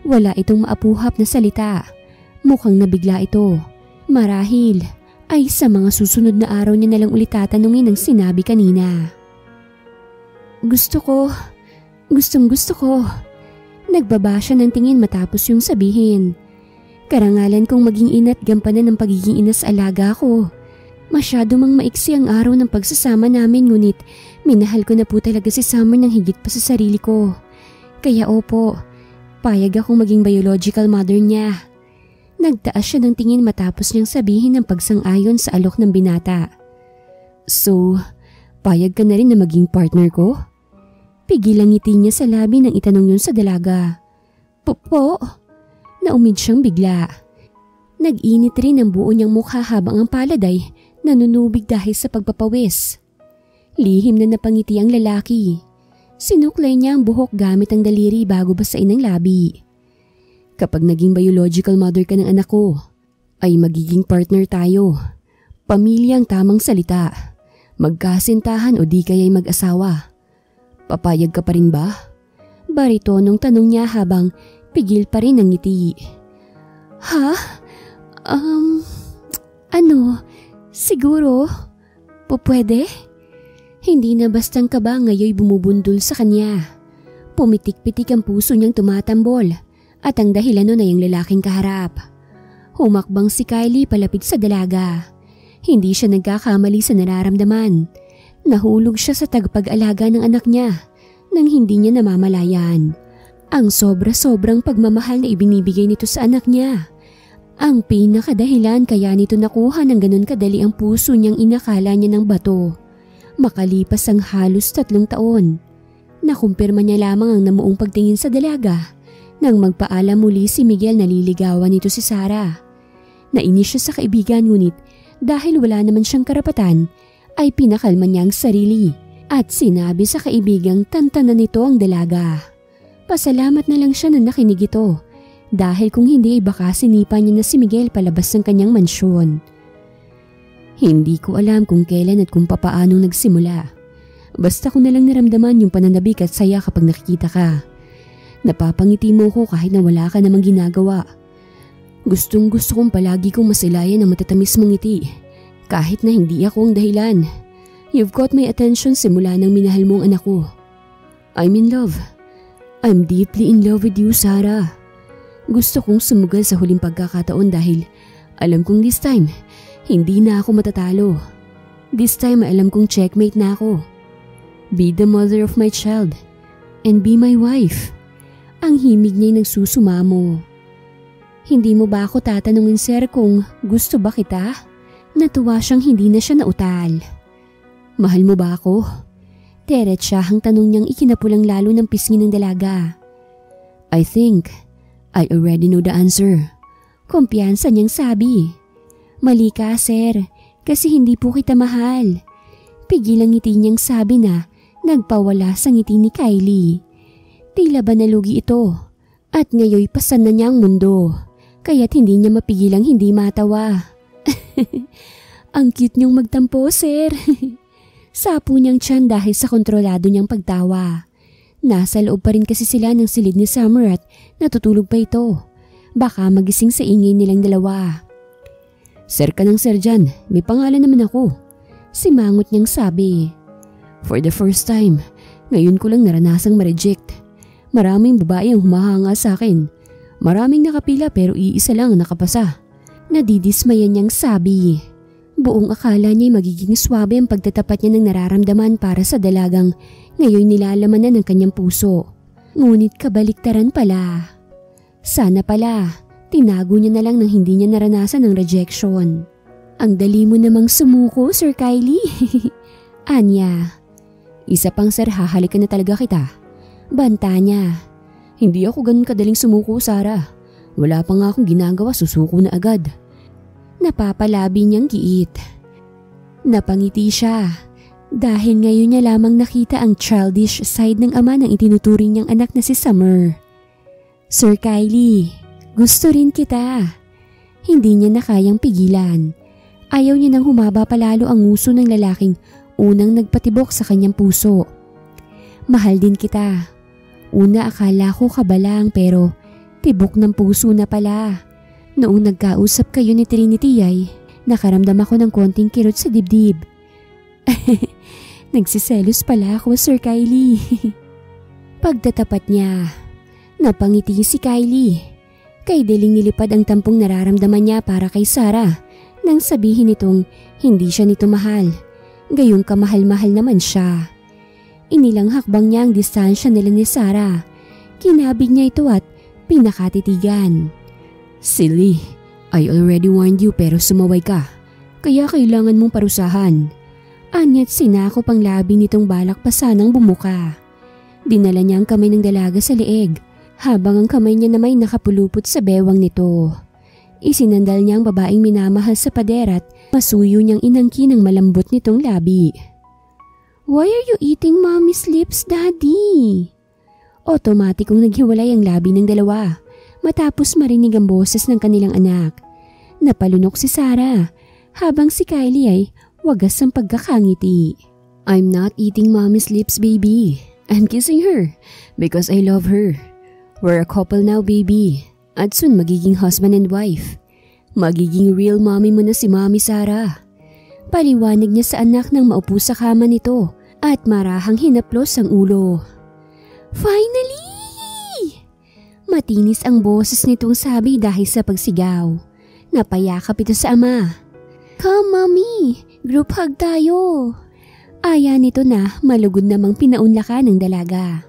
Wala itong maapuhap na salita. Mukhang nabigla ito. Marahil ay sa mga susunod na araw niya nalang ulit tatanungin ang sinabi kanina. Gusto ko. Nagbaba siya ng tingin matapos yung sabihin. Karangalan kong maging ina't gampanan ng pagiging ina sa alaga ko. Masyado mang maiksi ang araw ng pagsasama namin ngunit minahal ko na po talaga si Summer ng higit pa sa sarili ko. Kaya opo, payag akong maging biological mother niya. Nagtaas siya ng tingin matapos niyang sabihin ng pagsang-ayon sa alok ng binata. So, payag ka na rin na maging partner ko? Pigilang ngiti niya sa labi nang itanong yun sa dalaga. Po? Naumid siyang bigla. Nag-init rin ang buo niyang mukha habang ang palad ay nanunubig dahil sa pagpapawis. Lihim na napangiti ang lalaki. Sinuklay niya ang buhok gamit ang daliri bago basain ang labi. Kapag naging biological mother ka ng anak ko, ay magiging partner tayo. Pamilya ang tamang salita. Magkasintahan o di kaya'y mag-asawa. Papayag ka pa rin ba? Baritonong tanong niya habang pigil pa rin ang ngiti. Ha? Siguro? Pwede? Hindi na bastang kaba ngayoy bumubundol sa kanya. Pumitik-pitik ang puso niyang tumatambol at ang dahilan nun ay ang lalaking kaharap. Humakbang si Kylie palapit sa dalaga. Hindi siya nagkakamali sa nararamdaman. Nahulog siya sa tagapag-alaga ng anak niya nang hindi niya namamalayan. Ang sobra-sobrang pagmamahal na ibinibigay nito sa anak niya. Ang pinakadahilan kaya nito nakuha ng ganun kadali ang puso niyang inakala niya ng bato. Makalipas ang halos 3 taon, nakumpirma niya lamang ang namuong pagtingin sa dalaga nang magpaalam muli si Miguel na liligawan nito si Sarah. Nainis siya sa kaibigan ngunit dahil wala naman siyang karapatan ay pinakalma niya ang sarili at sinabi sa kaibigang tantanan nito ang dalaga. Pasalamat na lang siya na nakinig ito dahil kung hindi ay baka sinipa niya na si Miguel palabas ng kanyang mansyon. Hindi ko alam kung kailan at kung papaanong nagsimula. Basta ko nalang naramdaman yung pananabik at saya kapag nakikita ka. Napapangiti mo ko kahit na wala ka namang ginagawa. Gustong gusto kong palagi kong masilayan ang matatamis mong ngiti. Kahit na hindi ako ang dahilan. You've got my attention simula nang minahal mong anak ko. I'm in love. I'm deeply in love with you, Sarah. Gusto kong sumugal sa huling pagkakataon dahil alam kong this time, hindi na ako matatalo. This time alam kong checkmate na ako. Be the mother of my child and be my wife. Ang himig niya'y nagsusumamo. Hindi mo ba ako tatanungin, sir, kung gusto ba kita? Natuwa siyang hindi na siya nautal. Mahal mo ba ako? Teretsahang tanong niyang ikinapulang lalo ng pisngi ng dalaga. I think I already know the answer. Kumpiyansa niyang sabi. Mali ka, sir, kasi hindi po kita mahal. Pigil ang ngiti niyang sabi na nagpawala sa ngiti ni Kylie. Tila ba nalugi ito at ngayoy pasan na niya ang mundo kaya't hindi niya mapigilang hindi matawa. Ang cute niyong magtampo, sir. Sapo niyang tiyan dahil sa kontrolado niyang pagtawa. Nasa loob pa rin kasi sila ng silid ni Summer at natutulog pa ito. Baka magising sa ingay nilang dalawa. Sir ka ng sir dyan, may pangalan naman ako. Simangot niyang sabi. For the first time, ngayon ko lang naranasang ma-reject. Maraming babae ang humahanga sa akin. Maraming nakapila pero iisa lang ang nakapasa. Nadidismayan niyang sabi. Buong akala niya'y magiging swabe ang pagtatapat niya ng nararamdaman para sa dalagang ngayon nilalaman na ng kanyang puso. Ngunit kabaliktaran pala. Sana pala, tinago niya na lang nang hindi niya naranasan ng rejection. Ang dali mo namang sumuko, Sir Kylie. Anya. Isa pang sir, hahalikan na talaga kita. Banta niya. Hindi ako ganun kadaling sumuko, Sarah. Wala pa nga akong ginagawa, susuko na agad. Napapalabi niyang giit. Napangiti siya dahil ngayon niya lamang nakita ang childish side ng ama ng itinuturing niyang anak na si Summer. Sir Kylie, gusto rin kita. Hindi niya na kayang pigilan. Ayaw niya nang humaba palalo ang nguso ng lalaking unang nagpatibok sa kanyang puso. Mahal din kita. Una akala ko kabalang pero tibok ng puso na pala. Noong nagkausap kayo ni Trinity ay nakaramdam ako ng konting kirot sa dibdib. Nagsiselos pala ako, Sir Kylie. Pagtatapat niya, napangiti si Kylie. Kay diling nilipad ang tampong nararamdaman niya para kay Sarah nang sabihin nitong hindi siya nito mahal. Gayong kamahal-mahal naman siya. Inilang hakbang niya ang distansya nila ni Sarah. Kinabig niya ito at pinakatitigan. Silly, I already warned you pero sumaway ka. Kaya kailangan mong parusahan. Anya't sinakop ang labi nitong balak pa sanang bumuka. Dinala niya ang kamay ng dalaga sa leeg habang ang kamay niya namay nakapulupot sa bewang nito. Isinandal niya ang babaeng minamahal sa pader at masuyo niyang inangkin ang malambot nitong labi. Why are you eating mommy's lips, Daddy? Otomatikong naghiwalay ang labi ng dalawa matapos marinig ang boses ng kanilang anak. Napalunok si Sarah habang si Kylie ay wagas ang pagkakangiti. I'm not eating mommy's lips, baby. I'm kissing her because I love her. We're a couple now, baby. At soon magiging husband and wife. Magiging real mommy mo na si Mami Sarah. Paliwanag niya sa anak nang maupo sa kama nito at marahang hinaplos ang ulo. Finally! Matinis ang boses nitong sabi dahil sa pagsigaw. Napayakap ito sa ama. Come, Mommy! Group hug tayo! Aya nito na malugod namang pinaunlakan ng dalaga.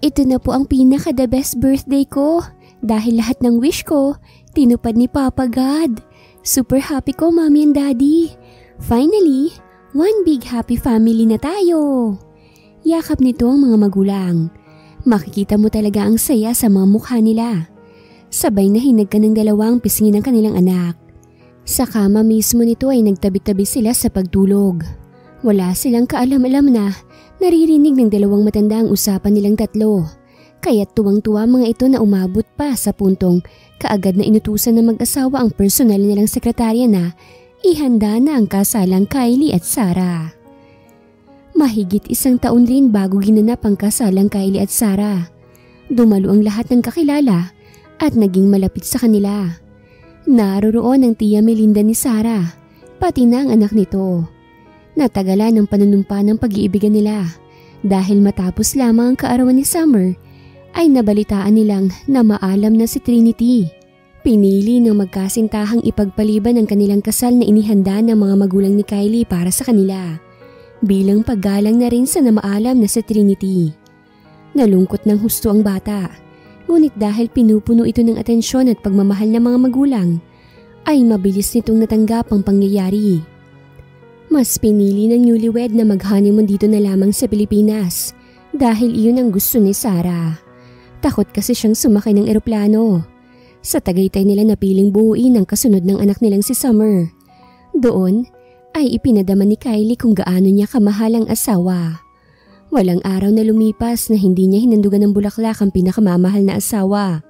Ito na po ang pinaka the best birthday ko dahil lahat ng wish ko tinupad ni Papa God. Super happy ko, Mommy and Daddy. Finally, one big happy family na tayo. Yakap nito ang mga magulang. Makikita mo talaga ang saya sa mga mukha nila. Sabay na hinagka ng dalawang pisngi ng kanilang anak. Sa kama mismo nito ay nagtabi-tabi sila sa pagtulog. Wala silang kaalam-alam na naririnig ng dalawang matanda ang usapan nilang tatlo. Kaya't tuwang-tuwa mga ito na umabot pa sa puntong kaagad na inutusan ng mag-asawa ang personal nilang sekretarya na ihanda na ang kasalang Kylie at Sarah. Mahigit 1 taon rin bago ginanap ang kasalang Kylie at Sarah. Dumalo ang lahat ng kakilala at naging malapit sa kanila. Naroroon ang tiya Melinda ni Sarah, pati na ang anak nito. Natagalan ang panunumpa ng pag-iibigan nila dahil matapos lamang ang kaarawan ni Summer ay nabalitaan nilang na maalam na si Trinity. Pinili ng magkasintahang ipagpaliban ang kanilang kasal na inihanda ng mga magulang ni Kylie para sa kanila bilang paggalang na rin sa namaalam na si Trinity. Nalungkot ng husto ang bata, ngunit dahil pinupuno ito ng atensyon at pagmamahal ng mga magulang ay mabilis nitong natanggap ang pangyayari. Mas pinili ng newlywed na mag-honeymoon dito na lamang sa Pilipinas dahil iyon ang gusto ni Sarah. Takot kasi siyang sumakay ng eroplano. Sa Tagaytay nila napiling buuin ang kasunod ng anak nilang si Summer. Doon ay ipinadama ni Kylie kung gaano niya kamahal ang asawa. Walang araw na lumipas na hindi niya hinandugan ng bulaklak ang pinakamamahal na asawa.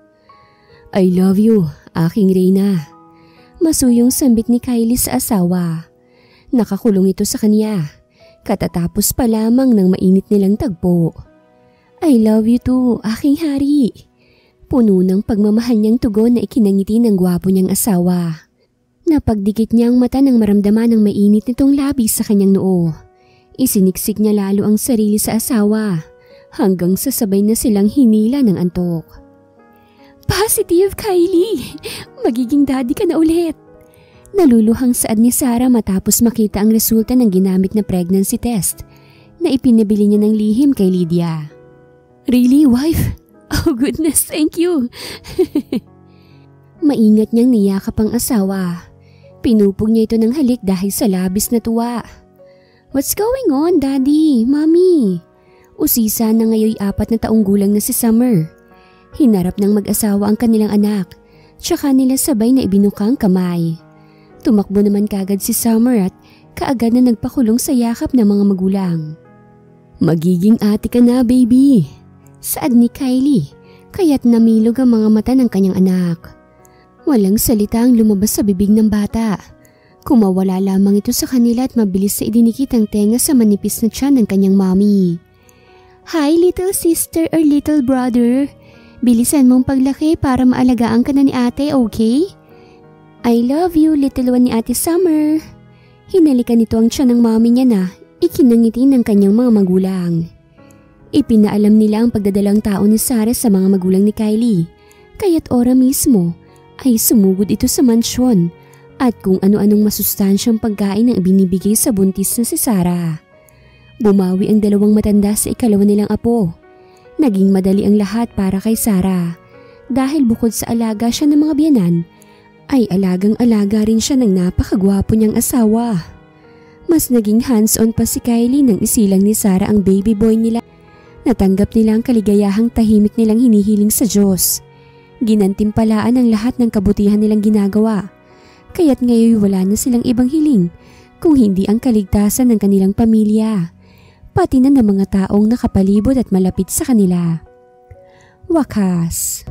I love you, aking Reyna. Masuyong sambit ni Kylie sa asawa. Nakakulong ito sa kanya, katatapos pa lamang ng mainit nilang tagpo. I love you too, aking hari. Puno ng pagmamahal niyang tugon na ikinangiti ng gwapo niyang asawa. Napagdikit niya ang mata nang maramdaman ng mainit nitong labis sa kanyang noo. Isiniksik niya lalo ang sarili sa asawa hanggang sasabay na silang hinila ng antok. Positive, Kylie! Magiging daddy ka na ulit! Naluluhang saad ni Sarah matapos makita ang resulta ng ginamit na pregnancy test na ipinabili niya ng lihim kay Lydia. Really, wife? Oh goodness, thank you! Maingat niyang niyakap ang asawa. Pinupog niya ito ng halik dahil sa labis na tuwa. What's going on, Daddy? Mommy? Usisa na ngayon 4 na taong gulang na si Summer. Hinarap ng mag-asawa ang kanilang anak, tsaka nila sabay na ibinukang kamay. Tumakbo naman kagad si Summer at kaagad na nagpakulong sa yakap ng mga magulang. Magiging ate ka na, baby, saad ni Kylie, kaya't namilog ang mga mata ng kanyang anak. Walang salita ang lumabas sa bibig ng bata. Kumawala lamang ito sa kanila at mabilis na idinikit ang tenga sa manipis na tiyan ng kanyang mommy. Hi, little sister or little brother. Bilisan mong paglaki para maalagaan ka na ni ate, okay? I love you, little one ni Ate Summer. Hinalikan nito ang tiyan ng mommy niya na ikinangiti ng kanyang mga magulang. Ipinaalam nila ang pagdadalang tao ni Sarah sa mga magulang ni Kylie, kaya't ora mismo ay sumugod ito sa mansyon at kung ano-anong masustansyang pagkain ang binibigay sa buntis na si Sarah. Bumawi ang dalawang matanda sa ikalawa nilang apo. Naging madali ang lahat para kay Sarah dahil bukod sa alaga siya ng mga biyanan, ay alagang-alaga rin siya ng napakagwapo niyang asawa. Mas naging hands-on pa si Kylie nang isilang ni Sarah ang baby boy nila. Natanggap nila ang kaligayahang tahimik nilang hinihiling sa Diyos. Ginantimpalaan ang lahat ng kabutihan nilang ginagawa. Kaya't ngayon wala na silang ibang hiling kung hindi ang kaligtasan ng kanilang pamilya, pati na ng mga taong nakapalibot at malapit sa kanila. Wakas.